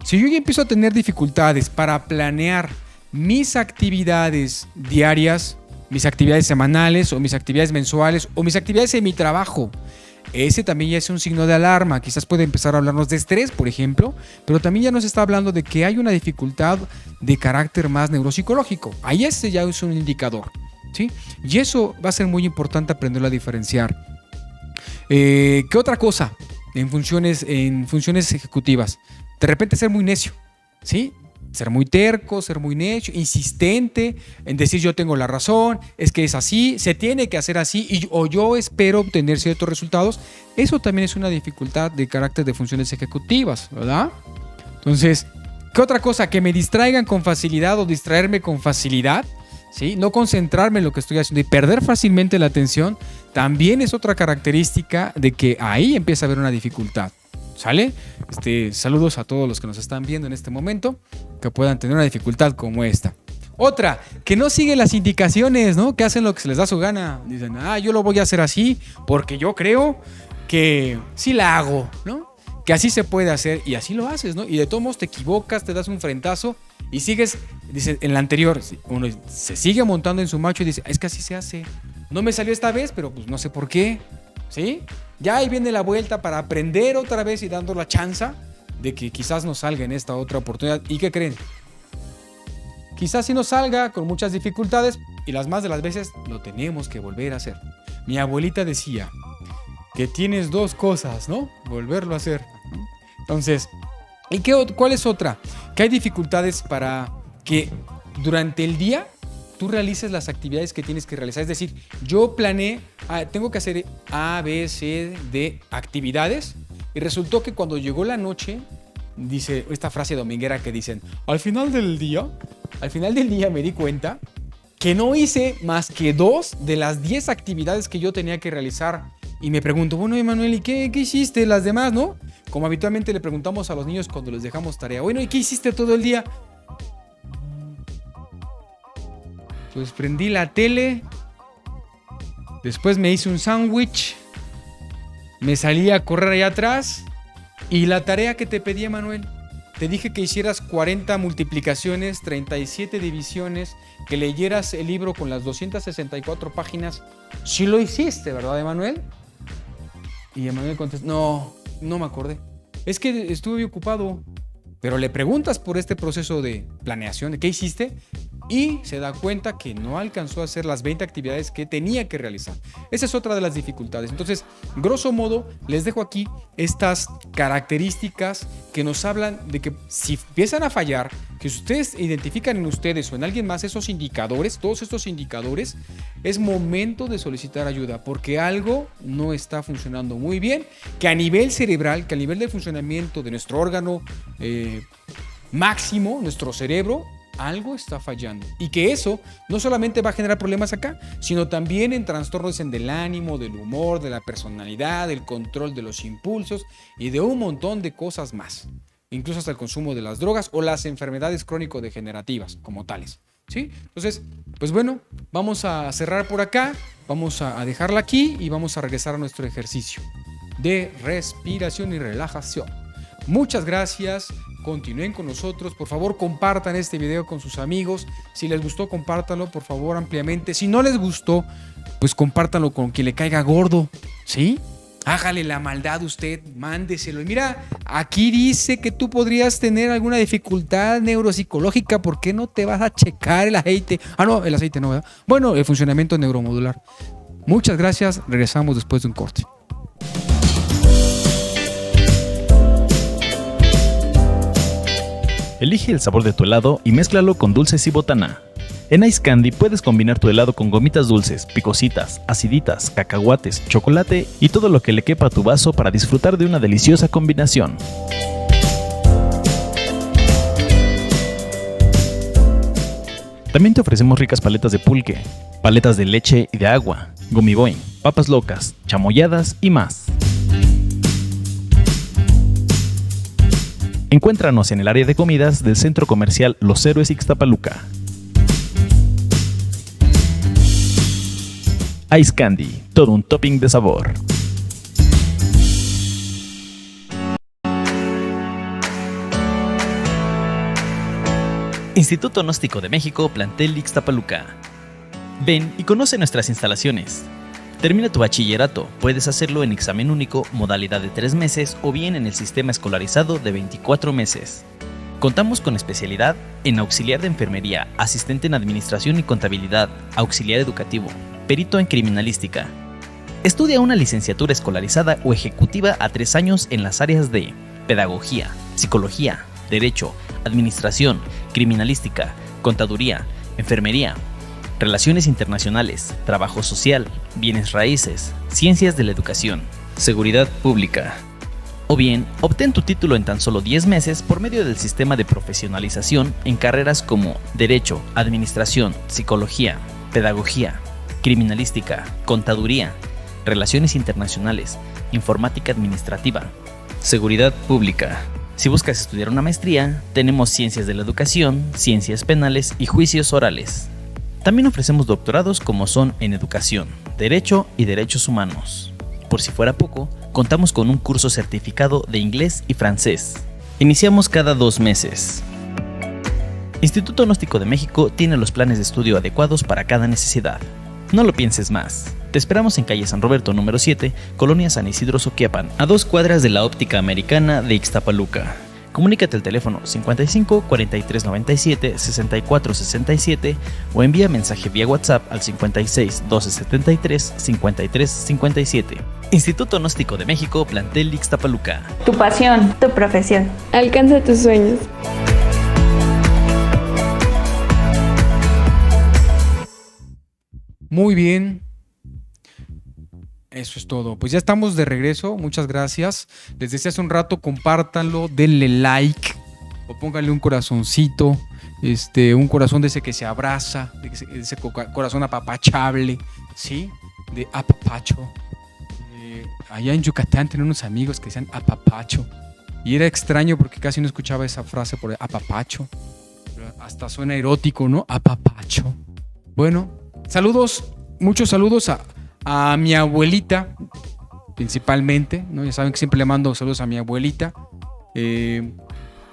Si yo ya empiezo a tener dificultades para planear mis actividades diarias, mis actividades semanales o mis actividades mensuales o mis actividades en mi trabajo, ese también ya es un signo de alarma. Quizás puede empezar a hablarnos de estrés, por ejemplo, pero también ya nos está hablando de que hay una dificultad de carácter más neuropsicológico. Ahí ese ya es un indicador, ¿sí? Y eso va a ser muy importante aprenderlo a diferenciar. ¿Qué otra cosa? En funciones ejecutivas. De repente ser muy necio, ¿sí? Ser muy terco, ser muy necio, insistente en decir yo tengo la razón, es que es así, se tiene que hacer así o yo espero obtener ciertos resultados. Eso también es una dificultad de carácter de funciones ejecutivas, ¿verdad? Entonces, ¿qué otra cosa? Que me distraigan con facilidad o distraerme con facilidad, ¿sí? No concentrarme en lo que estoy haciendo y perder fácilmente la atención también es otra característica de que ahí empieza a haber una dificultad. ¿Sale? Saludos a todos los que nos están viendo en este momento, que puedan tener una dificultad como esta. Otra, que no siguen las indicaciones, ¿no? Que hacen lo que se les da su gana. Dicen, yo lo voy a hacer así porque yo creo que sí la hago, ¿no? Que así se puede hacer y así lo haces, ¿no? Y de todos modos te equivocas, te das un frentazo y sigues, dice, en la anterior, uno se sigue montando en su macho y dice, es que así se hace. No me salió esta vez, pero pues no sé por qué, ¿sí? Ya ahí viene la vuelta para aprender otra vez y dando la chance de que quizás nos salga en esta otra oportunidad. ¿Y qué creen? Quizás sí nos salga con muchas dificultades y las más de las veces lo tenemos que volver a hacer. Mi abuelita decía que tienes dos cosas, ¿no? Volverlo a hacer. Entonces, ¿y cuál es otra? Que hay dificultades para que durante el día tú realices las actividades que tienes que realizar. Es decir, yo planeé, tengo que hacer A, B, C, D actividades y resultó que cuando llegó la noche, dice esta frase dominguera que dicen, al final del día me di cuenta que no hice más que 2 de las 10 actividades que yo tenía que realizar. Y me pregunto, bueno, Emanuel, ¿y qué hiciste las demás, no? Como habitualmente le preguntamos a los niños cuando les dejamos tarea, bueno, ¿y qué hiciste todo el día? Pues prendí la tele, después me hice un sándwich, me salí a correr allá atrás y la tarea que te pedí, Manuel, te dije que hicieras 40 multiplicaciones, 37 divisiones, que leyeras el libro con las 264 páginas. Sí lo hiciste, ¿verdad, Emanuel? Y Emanuel contestó, no me acordé. Es que estuve ocupado. Pero le preguntas por este proceso de planeación, ¿de qué hiciste? y se da cuenta que no alcanzó a hacer las 20 actividades que tenía que realizar. Esa es otra de las dificultades. Entonces, grosso modo, les dejo aquí estas características que nos hablan de que si empiezan a fallar, que si ustedes identifican en ustedes o en alguien más esos indicadores, todos estos indicadores, es momento de solicitar ayuda porque algo no está funcionando muy bien, que a nivel cerebral, que a nivel de funcionamiento de nuestro órgano máximo, nuestro cerebro, algo está fallando y que eso no solamente va a generar problemas acá, sino también en trastornos del ánimo, del humor, de la personalidad, del control de los impulsos y de un montón de cosas más, incluso hasta el consumo de las drogas o las enfermedades crónico-degenerativas como tales, ¿sí? Entonces, pues bueno, vamos a cerrar por acá, vamos a dejarla aquí y vamos a regresar a nuestro ejercicio de respiración y relajación. Muchas gracias. Continúen con nosotros, por favor compartan este video con sus amigos, si les gustó compártanlo por favor ampliamente, si no les gustó pues compártanlo con quien le caiga gordo, ¿sí? Hágale la maldad usted, mándeselo. Y mira, aquí dice que tú podrías tener alguna dificultad neuropsicológica, ¿por qué no te vas a checar el aceite? No, el aceite no, ¿verdad? Bueno, el funcionamiento neuromodular. Muchas gracias, regresamos después de un corte. Elige el sabor de tu helado y mézclalo con dulces y botana. En Ice Candy puedes combinar tu helado con gomitas dulces, picositas, aciditas, cacahuates, chocolate y todo lo que le quepa a tu vaso para disfrutar de una deliciosa combinación. También te ofrecemos ricas paletas de pulque, paletas de leche y de agua, gomiboing, papas locas, chamoyadas y más. Encuéntranos en el área de comidas del Centro Comercial Los Héroes Ixtapaluca. Ice Candy, todo un topping de sabor. Instituto Gnóstico de México, plantel Ixtapaluca. Ven y conoce nuestras instalaciones. Termina tu bachillerato, puedes hacerlo en examen único, modalidad de 3 meses o bien en el sistema escolarizado de 24 meses. Contamos con especialidad en auxiliar de enfermería, asistente en administración y contabilidad, auxiliar educativo, perito en criminalística. Estudia una licenciatura escolarizada o ejecutiva a 3 años en las áreas de pedagogía, psicología, derecho, administración, criminalística, contaduría, enfermería, relaciones internacionales, trabajo social, bienes raíces, ciencias de la educación, seguridad pública. O bien, obtén tu título en tan solo 10 meses por medio del sistema de profesionalización en carreras como Derecho, Administración, Psicología, Pedagogía, Criminalística, Contaduría, Relaciones Internacionales, Informática Administrativa, Seguridad Pública. Si buscas estudiar una maestría, tenemos Ciencias de la Educación, Ciencias Penales y Juicios Orales. También ofrecemos doctorados como son en Educación, Derecho y Derechos Humanos. Por si fuera poco, contamos con un curso certificado de inglés y francés. Iniciamos cada 2 meses. Instituto Gnóstico de México tiene los planes de estudio adecuados para cada necesidad. No lo pienses más. Te esperamos en calle San Roberto número 7, Colonia San Isidro Soquiapan, a 2 cuadras de la Óptica Americana de Ixtapaluca. Comunícate al teléfono 55 43 97 64 67 o envía mensaje vía WhatsApp al 56 12 73 53 57. Instituto Gnóstico de México, plantel Ixtapaluca. Tu pasión, tu profesión. Alcanza tus sueños. Muy bien. Eso es todo. Pues ya estamos de regreso. Muchas gracias. Les decía hace un rato, compártanlo, denle like o pónganle un corazoncito, un corazón de ese que se abraza, de ese corazón apapachable, ¿sí? De apapacho. Allá en Yucatán tenía unos amigos que decían apapacho. Y era extraño porque casi no escuchaba esa frase por apapacho. Pero hasta suena erótico, ¿no? Apapacho. Bueno, saludos, muchos saludos a mi abuelita, principalmente, ¿no? Ya saben que siempre le mando saludos a mi abuelita.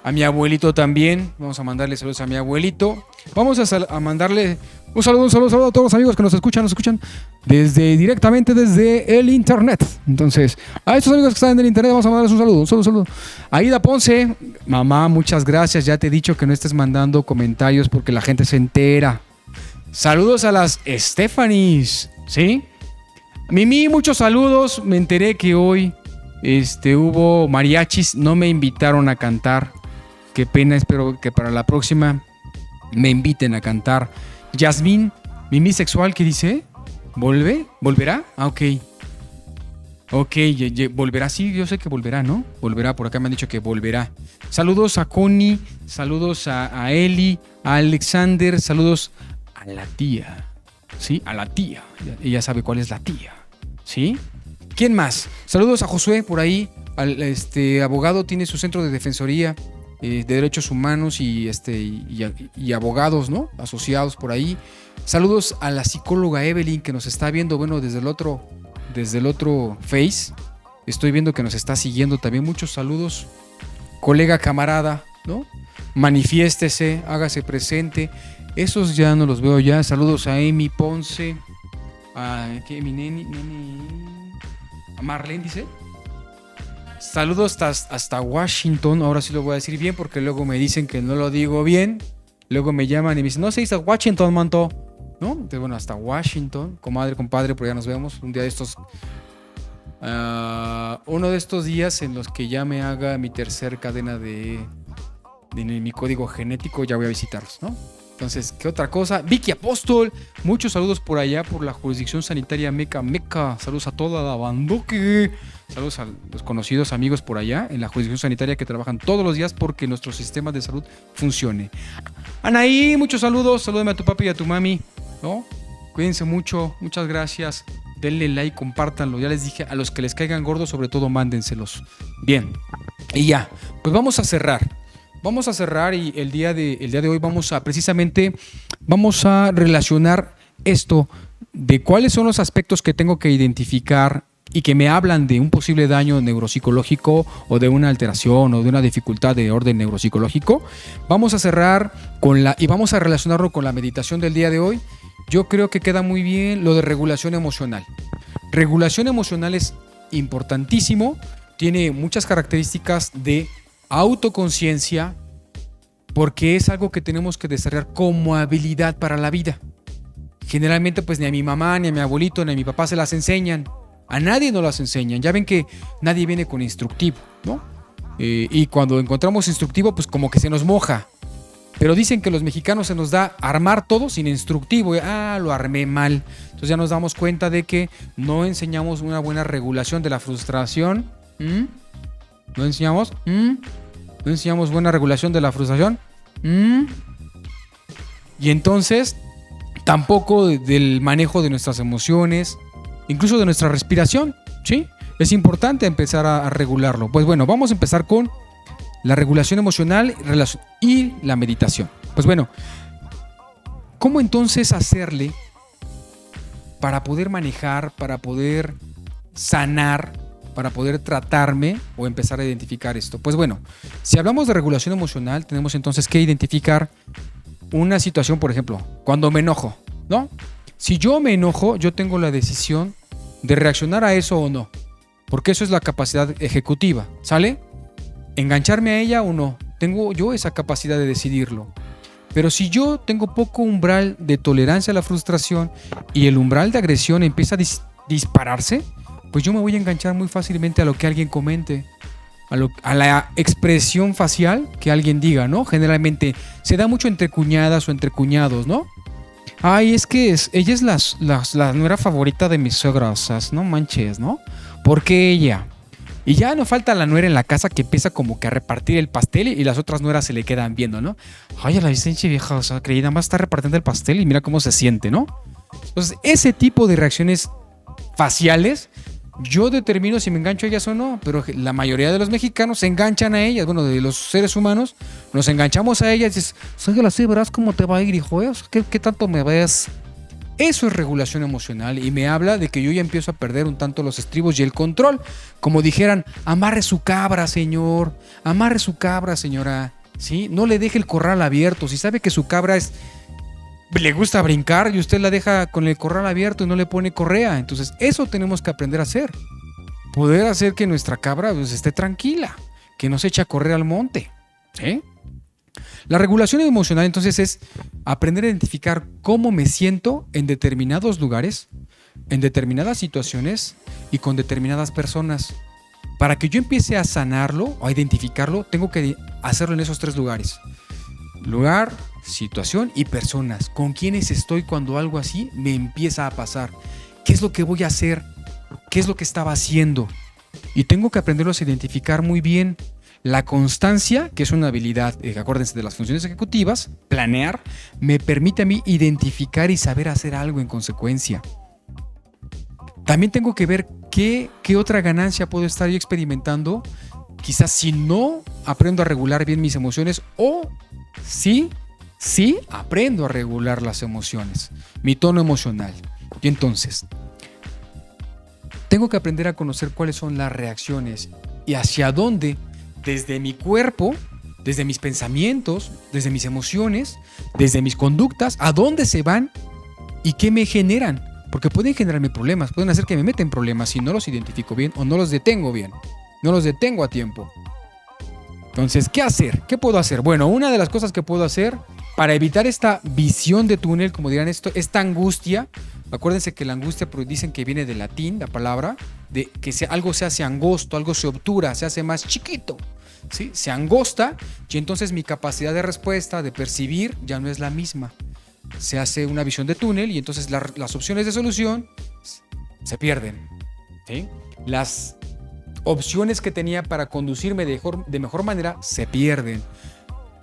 A mi abuelito también. Vamos a mandarle saludos a mi abuelito. Vamos a mandarle un saludo a todos los amigos que nos escuchan directamente desde el internet. Entonces, a estos amigos que están en el internet vamos a mandarles un saludo. Aida Ponce, mamá, muchas gracias. Ya te he dicho que no estés mandando comentarios porque la gente se entera. Saludos a las Stephanies, ¿sí? Mimi, muchos saludos. Me enteré que hoy hubo mariachis. No me invitaron a cantar. Qué pena, espero que para la próxima me inviten a cantar. Yasmín, Mimi Sexual, ¿qué dice? ¿Volverá? Ah, ok. Ok, volverá, sí, yo sé que volverá, ¿no? Volverá, por acá me han dicho que volverá. Saludos a Connie, saludos a Eli, a Alexander, saludos a la tía. ¿Sí? A la tía. Ella sabe cuál es la tía. ¿Sí? ¿Quién más? Saludos a Josué por ahí. Abogado, tiene su centro de defensoría de derechos humanos y abogados, ¿no? Asociados por ahí. Saludos a la psicóloga Evelyn que nos está viendo, bueno, desde el otro Face. Estoy viendo que nos está siguiendo también. Muchos saludos. Colega, camarada, ¿no? Manifiéstese, hágase presente. Esos ya no los veo ya. Saludos a Amy Ponce. A Marlene dice. Saludos hasta Washington. Ahora sí lo voy a decir bien porque luego me dicen que no lo digo bien. Luego me llaman y me dicen, no se dice Washington, manto, ¿no? Entonces, bueno, hasta Washington. Comadre, compadre, por allá nos vemos. Un día de estos. Uno de estos días en los que ya me haga mi tercer cadena de mi código genético, ya voy a visitarlos, ¿no? Entonces, ¿qué otra cosa? Vicky Apóstol, muchos saludos por allá, por la jurisdicción sanitaria Meca. Saludos a toda la bandoque. Saludos a los conocidos amigos por allá en la jurisdicción sanitaria que trabajan todos los días porque nuestro sistema de salud funcione. Anaí, muchos saludos. Salúdame a tu papi y a tu mami, ¿no? Cuídense mucho, muchas gracias. Denle like, compártanlo. Ya les dije, a los que les caigan gordos, sobre todo, mándenselos. Bien, y ya, pues vamos a cerrar. Y el día de hoy vamos a relacionar esto de cuáles son los aspectos que tengo que identificar y que me hablan de un posible daño neuropsicológico o de una alteración o de una dificultad de orden neuropsicológico. Vamos a cerrar y vamos a relacionarlo con la meditación del día de hoy. Yo creo que queda muy bien lo de regulación emocional. Regulación emocional es importantísimo, tiene muchas características de autoconciencia, porque es algo que tenemos que desarrollar como habilidad para la vida. Generalmente pues ni a mi mamá, ni a mi abuelito, ni a mi papá se las enseñan. A nadie nos las enseñan. Ya ven que nadie viene con instructivo, ¿no? Y cuando encontramos instructivo pues como que se nos moja. Pero dicen que los mexicanos se nos da armar todo sin instructivo. Lo armé mal. Entonces ya nos damos cuenta de que no enseñamos una buena regulación de la frustración. ¿No enseñamos? ¿No enseñamos buena regulación de la frustración? Y entonces, tampoco del manejo de nuestras emociones, incluso de nuestra respiración, ¿sí? Es importante empezar a regularlo. Pues bueno, vamos a empezar con la regulación emocional y la meditación. Pues bueno, ¿cómo entonces hacerle para poder manejar, para poder sanar, para poder tratarme o empezar a identificar esto? Pues bueno, si hablamos de regulación emocional, tenemos entonces que identificar una situación, por ejemplo, cuando me enojo, ¿no? Si yo me enojo, yo tengo la decisión de reaccionar a eso o no, porque eso es la capacidad ejecutiva, ¿sale? Engancharme a ella o no, tengo yo esa capacidad de decidirlo. Pero si yo tengo poco umbral de tolerancia a la frustración y el umbral de agresión empieza a dispararse, pues yo me voy a enganchar muy fácilmente a lo que alguien comente, a la expresión facial que alguien diga, ¿no? Generalmente se da mucho entre cuñadas o entre cuñados, ¿no? Ay, es que ella es la nuera favorita de mis suegras, no manches, ¿no? ¿Por qué ella? Y ya no falta la nuera en la casa que empieza como que a repartir el pastel y las otras nueras se le quedan viendo, ¿no? Ay, a la Vicente vieja, o sea, creí nada más está repartiendo el pastel y mira cómo se siente, ¿no? Entonces, ese tipo de reacciones faciales, yo determino si me engancho a ellas o no, pero la mayoría de los mexicanos se enganchan a ellas, bueno, de los seres humanos, nos enganchamos a ellas y dices, oye, sí, verás cómo te va a ir, hijo, ¿Qué tanto me ves? Eso es regulación emocional y me habla de que yo ya empiezo a perder un tanto los estribos y el control. Como dijeran, amarre su cabra, señor, amarre su cabra, señora, ¿sí? No le deje el corral abierto. Si sabe que su cabra le gusta brincar y usted la deja con el corral abierto y no le pone correa. Entonces eso tenemos que aprender a hacer. Poder hacer que nuestra cabra pues, esté tranquila, que no se eche a correr al monte, ¿sí? La regulación emocional entonces es aprender a identificar cómo me siento en determinados lugares, en determinadas situaciones y con determinadas personas. Para que yo empiece a sanarlo o a identificarlo, tengo que hacerlo en esos 3 lugares. Lugar, situación y personas. ¿Con quiénes estoy cuando algo así me empieza a pasar? ¿Qué es lo que voy a hacer? ¿Qué es lo que estaba haciendo? Y tengo que aprenderlos a identificar muy bien. La constancia, que es una habilidad, acuérdense de las funciones ejecutivas, planear, me permite a mí identificar y saber hacer algo en consecuencia. También tengo que ver qué otra ganancia puedo estar yo experimentando, quizás si no aprendo a regular bien mis emociones o sí aprendo a regular las emociones, mi tono emocional. Y entonces, tengo que aprender a conocer cuáles son las reacciones y hacia dónde desde mi cuerpo, desde mis pensamientos, desde mis emociones, desde mis conductas, a dónde se van y qué me generan. Porque pueden generarme problemas, pueden hacer que me meta en problemas si no los identifico bien o no los detengo bien, no los detengo a tiempo. Entonces, ¿qué hacer? ¿Qué puedo hacer? Bueno, una de las cosas que puedo hacer para evitar esta visión de túnel, como dirán esto, esta angustia. Acuérdense que la angustia dicen que viene del latín, la palabra, de que algo se hace angosto, algo se obtura, se hace más chiquito, ¿sí? Se angosta y entonces mi capacidad de respuesta, de percibir, ya no es la misma. Se hace una visión de túnel y entonces las opciones de solución se pierden, ¿sí? Las opciones que tenía para conducirme de mejor manera se pierden.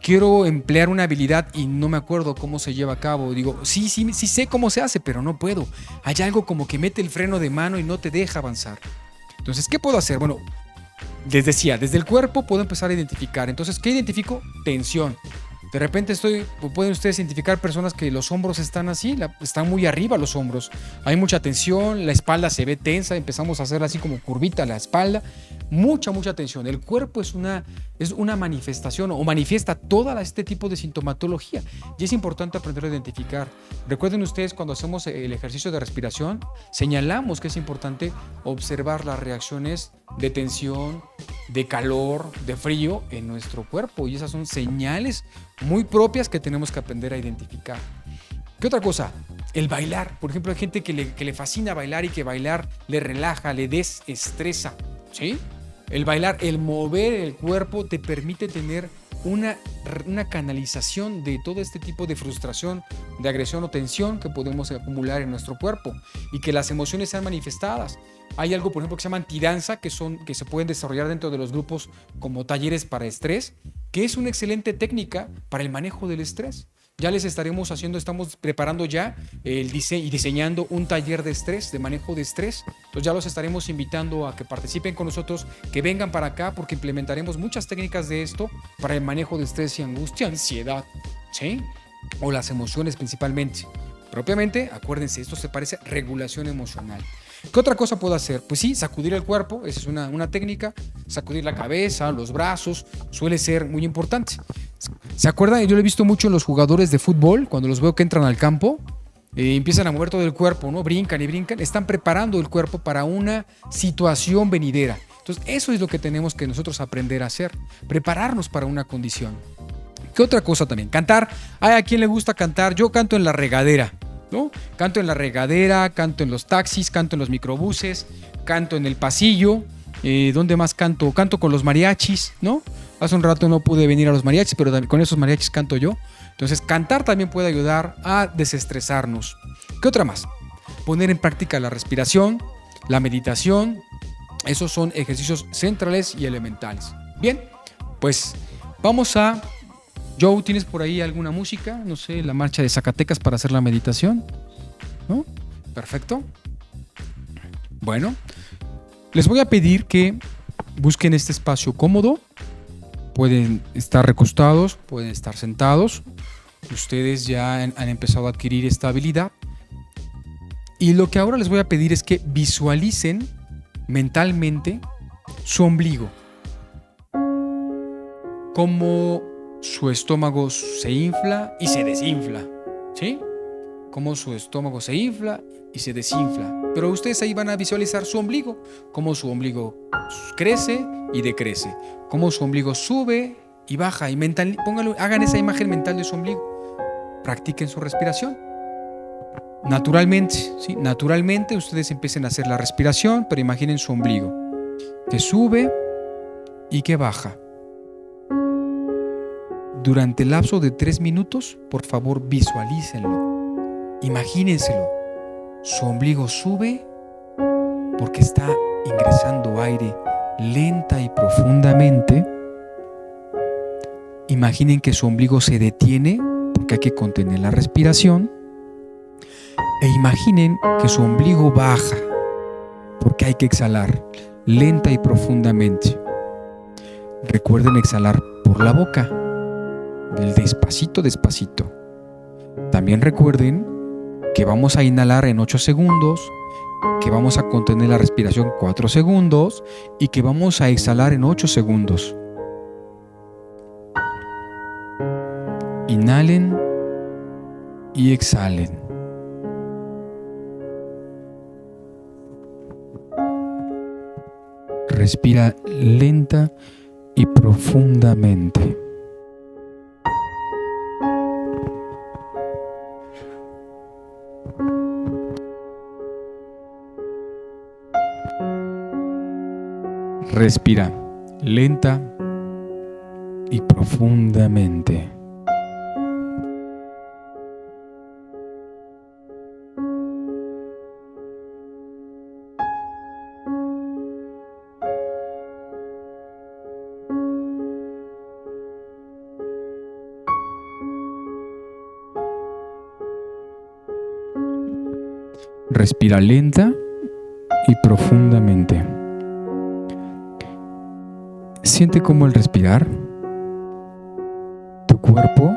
Quiero emplear una habilidad y no me acuerdo cómo se lleva a cabo. Digo, sí sé cómo se hace, pero no puedo. Hay algo como que mete el freno de mano y no te deja avanzar. Entonces, ¿qué puedo hacer? Bueno, les decía, desde el cuerpo puedo empezar a identificar. Entonces, ¿qué identifico? Tensión. De repente pueden ustedes identificar personas que los hombros están así, están muy arriba los hombros. Hay mucha tensión, la espalda se ve tensa, empezamos a hacer así como curvita la espalda. Mucha tensión. El cuerpo es una manifestación o manifiesta este tipo de sintomatología y es importante aprender a identificar. Recuerden ustedes cuando hacemos el ejercicio de respiración, señalamos que es importante observar las reacciones de tensión, de calor, de frío en nuestro cuerpo y esas son señales muy propias que tenemos que aprender a identificar. ¿Qué otra cosa? El bailar. Por ejemplo, hay gente que le fascina bailar y que bailar le relaja, le desestresa, ¿sí? El bailar, el mover el cuerpo te permite tener una canalización de todo este tipo de frustración, de agresión o tensión que podemos acumular en nuestro cuerpo y que las emociones sean manifestadas. Hay algo, por ejemplo, que se llama antidanza, que se pueden desarrollar dentro de los grupos como talleres para estrés, que es una excelente técnica para el manejo del estrés. Ya les estamos preparando ya y diseñando un taller de estrés, de manejo de estrés. Entonces ya los estaremos invitando a que participen con nosotros, que vengan para acá porque implementaremos muchas técnicas de esto para el manejo de estrés y angustia, ansiedad, ¿sí? O las emociones principalmente. Propiamente, acuérdense, esto se parece a regulación emocional. ¿Qué otra cosa puedo hacer? Pues sí, sacudir el cuerpo, esa es una técnica. Sacudir la cabeza, los brazos, suele ser muy importante. ¿Se acuerdan? Yo lo he visto mucho en los jugadores de fútbol, cuando los veo que entran al campo, empiezan a mover todo el cuerpo, ¿no? Brincan y brincan, están preparando el cuerpo para una situación venidera. Entonces, eso es lo que tenemos que nosotros aprender a hacer, prepararnos para una condición. ¿Qué otra cosa también? Cantar. ¿A quién le gusta cantar? Yo canto en la regadera, ¿no? Canto en la regadera, canto en los taxis, canto en los microbuses, canto en el pasillo. ¿Dónde más canto? Canto con los mariachis, ¿no? Hace un rato no pude venir a los mariachis, pero con esos mariachis canto yo. Entonces, cantar también puede ayudar a desestresarnos. ¿Qué otra más? Poner en práctica la respiración, la meditación. Esos son ejercicios centrales y elementales. Bien, pues vamos a... Joe, ¿tienes por ahí alguna música? No sé, la marcha de Zacatecas para hacer la meditación, ¿no? Perfecto. Bueno, les voy a pedir que busquen este espacio cómodo. Pueden estar recostados, pueden estar sentados. Ustedes ya han empezado a adquirir esta habilidad. Y lo que ahora les voy a pedir es que visualicen mentalmente su ombligo. Cómo su estómago se infla y se desinfla. ¿Sí? Cómo su estómago se infla y se desinfla. Pero ustedes ahí van a visualizar su ombligo. Cómo su ombligo crece y decrece. Cómo su ombligo sube y baja. Y hagan esa imagen mental de su ombligo. Practiquen su respiración. Naturalmente, ¿sí? Naturalmente ustedes empiecen a hacer la respiración, pero imaginen su ombligo, que sube y que baja. Durante el lapso de 3 minutos, por favor, visualícenlo. Imagínenselo. Su ombligo sube porque está ingresando aire lenta y profundamente. Imaginen que su ombligo se detiene porque hay que contener la respiración. E imaginen que su ombligo baja porque hay que exhalar lenta y profundamente. Recuerden exhalar por la boca, despacito, despacito. También recuerden que vamos a inhalar en 8 segundos, que vamos a contener la respiración 4 segundos y que vamos a exhalar en 8 segundos. Inhalen y exhalen. Respira lenta y profundamente. Respira lenta y profundamente. Respira lenta y profundamente. Siente cómo al respirar, tu cuerpo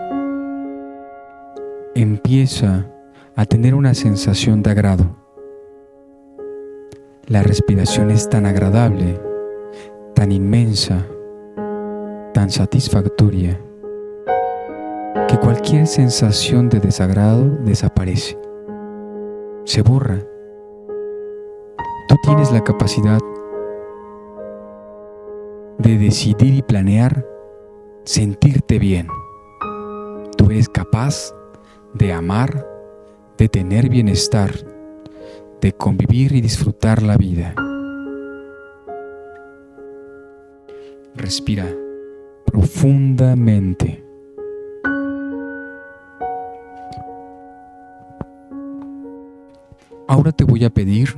empieza a tener una sensación de agrado. La respiración es tan agradable, tan inmensa, tan satisfactoria, que cualquier sensación de desagrado desaparece. Se borra. Tú tienes la capacidad de decidir y planear sentirte bien. Tú eres capaz de amar, de tener bienestar, de convivir y disfrutar la vida. Respira profundamente. Ahora te voy a pedir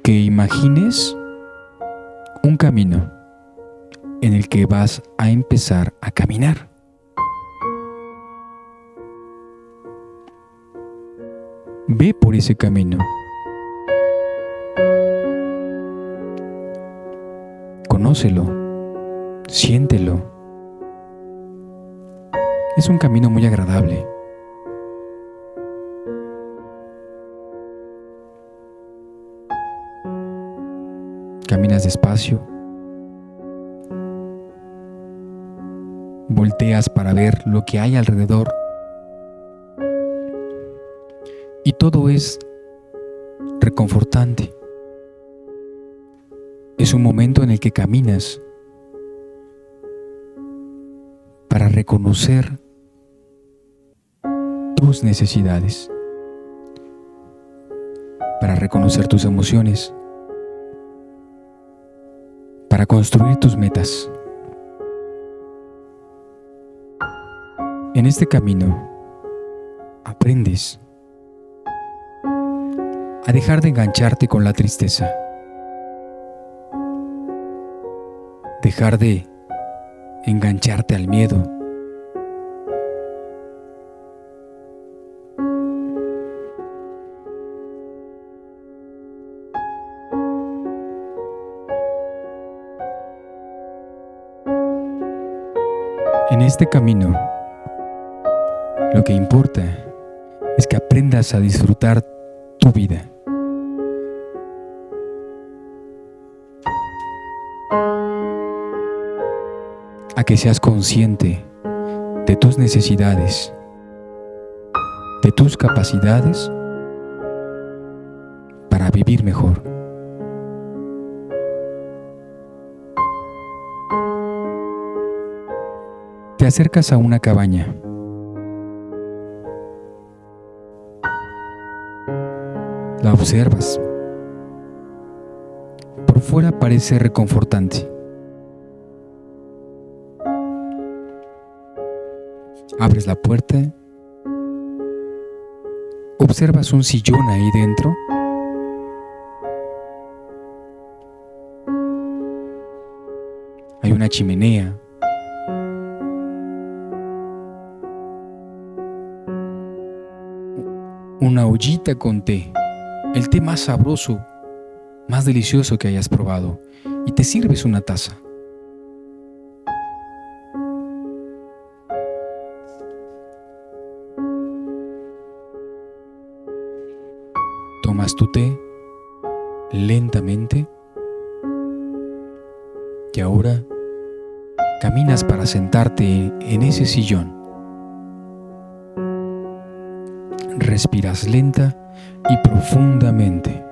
que imagines un camino en el que vas a empezar a caminar. Ve por ese camino. Conócelo, siéntelo. Es un camino muy agradable. Caminas despacio. Volteas para ver lo que hay alrededor. Y todo es reconfortante. Es un momento en el que caminas para reconocer tus necesidades, para reconocer tus emociones, para construir tus metas. En este camino aprendes a dejar de engancharte con la tristeza, dejar de engancharte al miedo, En este camino, lo que importa es que aprendas a disfrutar tu vida. A que seas consciente de tus necesidades, de tus capacidades para vivir mejor. Te acercas a una cabaña. La observas. Por fuera parece reconfortante. Abres la puerta. Observas un sillón ahí dentro. Hay una chimenea. Una ollita con té. El té más sabroso, más delicioso que hayas probado. Y te sirves una taza. Tomas tu té lentamente y ahora caminas para sentarte en ese sillón. Respiras lenta y profundamente.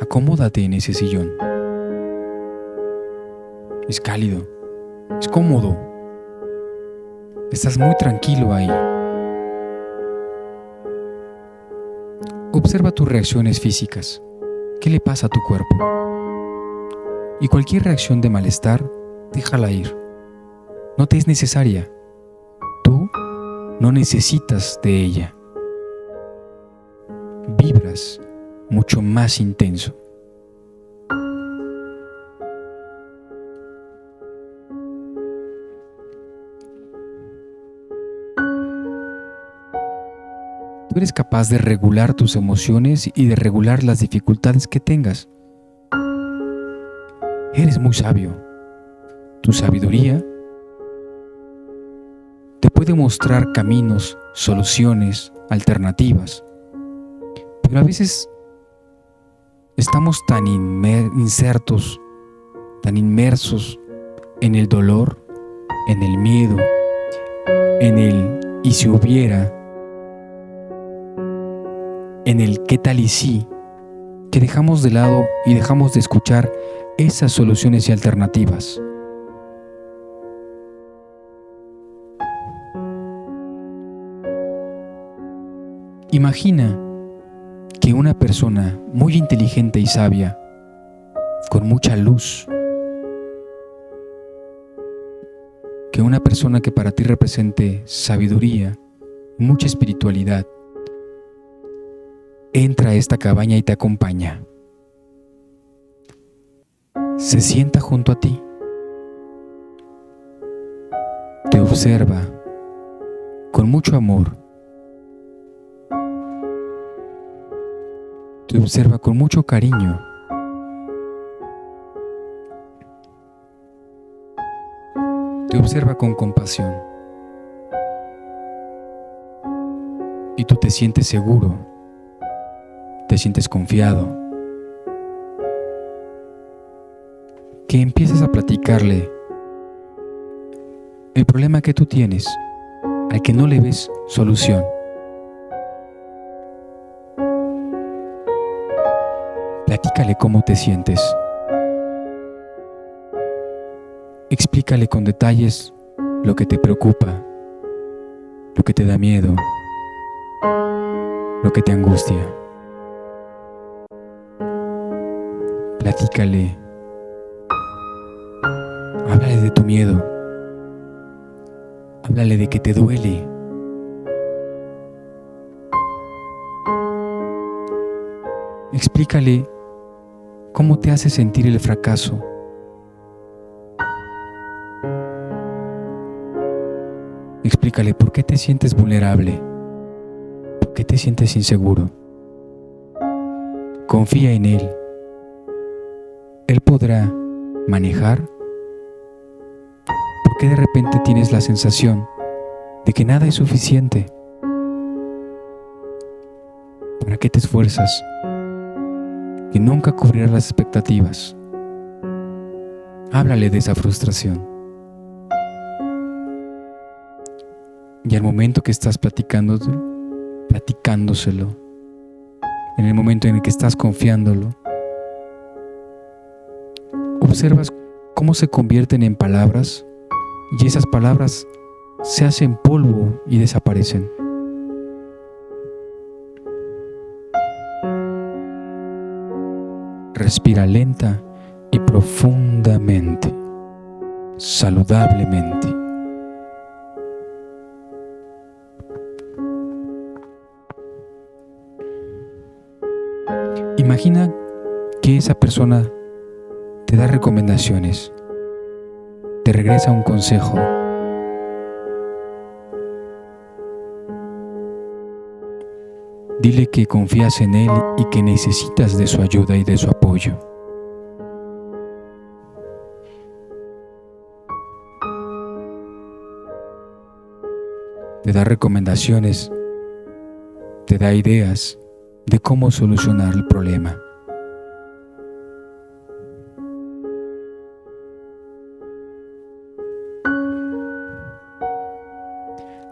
Acomódate en ese sillón. Es cálido, es cómodo. Estás muy tranquilo ahí. Observa tus reacciones físicas. ¿Qué le pasa a tu cuerpo? Y cualquier reacción de malestar, déjala ir. No te es necesaria. Tú no necesitas de ella. Vibras mucho más intenso. Tú eres capaz de regular tus emociones y de regular las dificultades que tengas. Eres muy sabio. Tu sabiduría te puede mostrar caminos, soluciones, alternativas. Pero a veces estamos tan insertos, tan inmersos en el dolor, en el miedo, en el y si hubiera, en el qué tal y si, que dejamos de lado y dejamos de escuchar esas soluciones y alternativas. Imagina que una persona muy inteligente y sabia, con mucha luz, que una persona que para ti represente sabiduría, mucha espiritualidad, entra a esta cabaña y te acompaña. Se sienta junto a ti, te observa con mucho amor, te observa con mucho cariño. Te observa con compasión. Y tú te sientes seguro, te sientes confiado. Que empieces a platicarle el problema que tú tienes, al que no le ves solución. Platícale cómo te sientes. Explícale con detalles lo que te preocupa, lo que te da miedo, lo que te angustia. Platícale. Háblale de tu miedo. Háblale de que te duele. Explícale cómo te hace sentir el fracaso. Explícale por qué te sientes vulnerable, por qué te sientes inseguro. Confía en él. Él podrá manejar. ¿Por qué de repente tienes la sensación de que nada es suficiente? ¿Para qué te esfuerzas? Que nunca cubrirás las expectativas. Háblale de esa frustración. Y al momento que estás platicándoselo, en el momento en el que estás confiándolo, observas cómo se convierten en palabras y esas palabras se hacen polvo y desaparecen. Respira lenta y profundamente, saludablemente. Imagina que esa persona te da recomendaciones, te regresa un consejo. Dile que confías en él y que necesitas de su ayuda y de su apoyo. Te da recomendaciones, te da ideas de cómo solucionar el problema.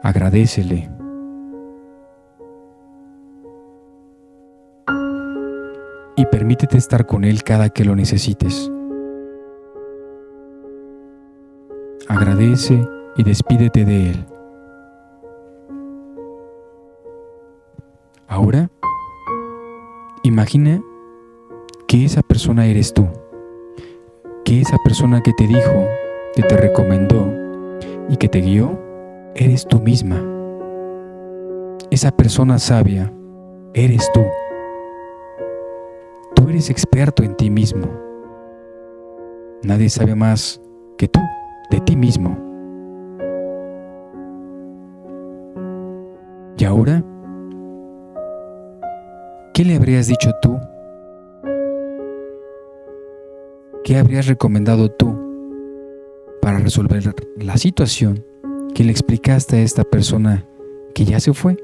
Agradécele. Y permítete estar con él cada que lo necesites. Agradece y despídete de él. Ahora, imagina que esa persona eres tú, que esa persona que te dijo, que te recomendó y que te guió, eres tú misma. Esa persona sabia, eres tú. Tú eres experto en ti mismo. Nadie sabe más que tú de ti mismo. Y ahora, ¿qué le habrías dicho tú? ¿Qué habrías recomendado tú para resolver la situación que le explicaste a esta persona que ya se fue?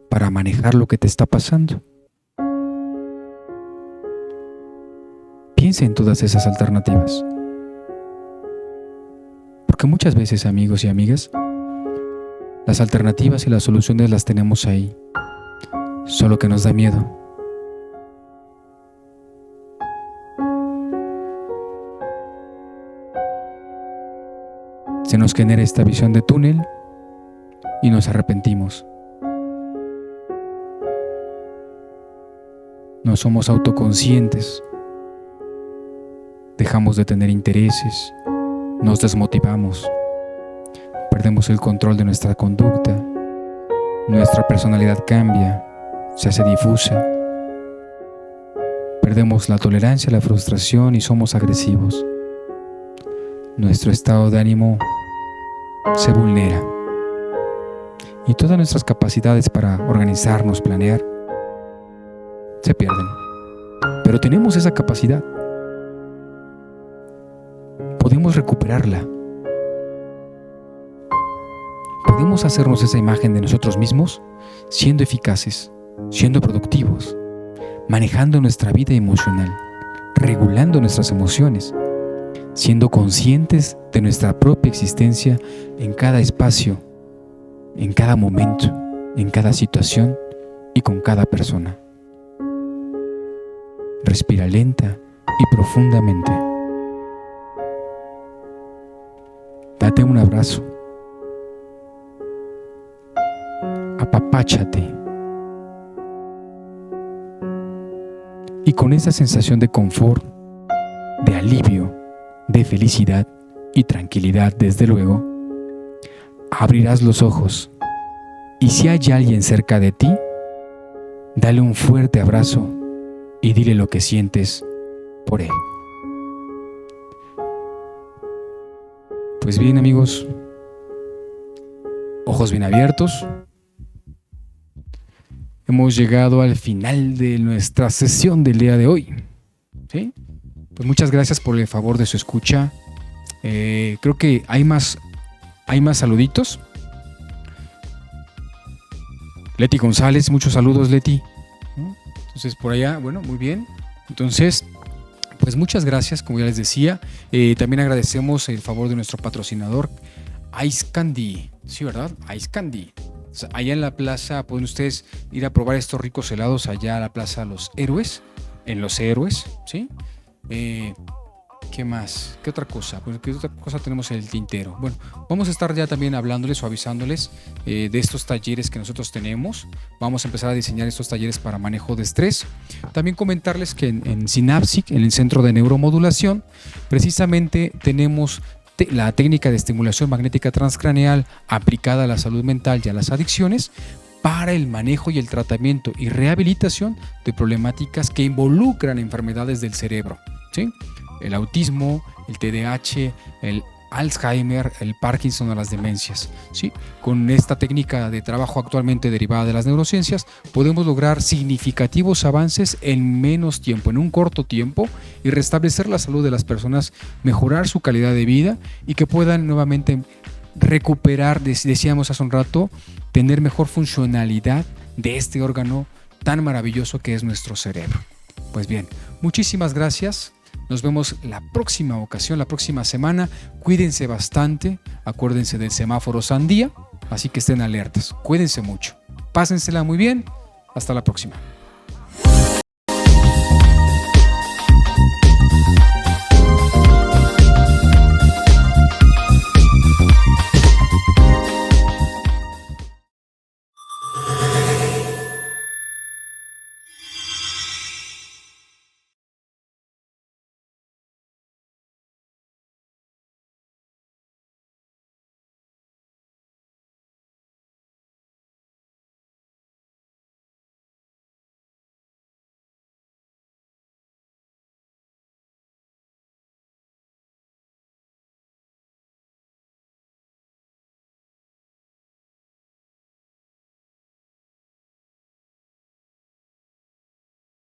Para manejar lo que te está pasando. Piensa en todas esas alternativas. Porque muchas veces, amigos y amigas, las alternativas y las soluciones las tenemos ahí. Solo que nos da miedo. Se nos genera esta visión de túnel y nos arrepentimos. No somos autoconscientes. Dejamos de tener intereses, nos desmotivamos, perdemos el control de nuestra conducta, nuestra personalidad cambia, se hace difusa, perdemos la tolerancia a la frustración y somos agresivos. Nuestro estado de ánimo se vulnera y todas nuestras capacidades para organizarnos, planear, se pierden. Pero tenemos esa capacidad. Podemos recuperarla. Podemos hacernos esa imagen de nosotros mismos siendo eficaces, siendo productivos, manejando nuestra vida emocional, regulando nuestras emociones, siendo conscientes de nuestra propia existencia en cada espacio, en cada momento, en cada situación y con cada persona. Respira lenta y profundamente. Date un abrazo. Apapáchate. Y con esa sensación de confort, de alivio, de felicidad y tranquilidad, desde luego, abrirás los ojos. Y si hay alguien cerca de ti, dale un fuerte abrazo y dile lo que sientes por él. Pues bien, amigos, ojos bien abiertos. Hemos llegado al final de nuestra sesión del día de hoy. ¿sí? Pues muchas gracias por el favor de su escucha. Creo que hay más saluditos. Leti González, muchos saludos, Leti. Entonces, por allá, bueno, muy bien. Entonces, pues muchas gracias, como ya les decía. También agradecemos el favor de nuestro patrocinador, Ice Candy. Sí, ¿verdad? Ice Candy. O sea, allá en la plaza pueden ustedes ir a probar estos ricos helados allá a la plaza Los Héroes. En Los Héroes, ¿sí? ¿Qué más? ¿Qué otra cosa? Pues, ¿qué otra cosa tenemos en el tintero? Bueno, vamos a estar ya también hablándoles o avisándoles de estos talleres que nosotros tenemos. Vamos a empezar a diseñar estos talleres para manejo de estrés. También comentarles que en Synapsic, en el Centro de Neuromodulación, precisamente tenemos la técnica de estimulación magnética transcraneal aplicada a la salud mental y a las adicciones para el manejo y el tratamiento y rehabilitación de problemáticas que involucran enfermedades del cerebro, ¿sí? El autismo, el TDAH, el Alzheimer, el Parkinson o las demencias, ¿sí? Con esta técnica de trabajo actualmente derivada de las neurociencias, podemos lograr significativos avances en menos tiempo, en un corto tiempo, y restablecer la salud de las personas, mejorar su calidad de vida y que puedan nuevamente recuperar, decíamos hace un rato, tener mejor funcionalidad de este órgano tan maravilloso que es nuestro cerebro. Pues bien, muchísimas gracias. Nos vemos la próxima ocasión, la próxima semana. Cuídense bastante. Acuérdense del semáforo sandía. Así que estén alertas. Cuídense mucho. Pásensela muy bien. Hasta la próxima.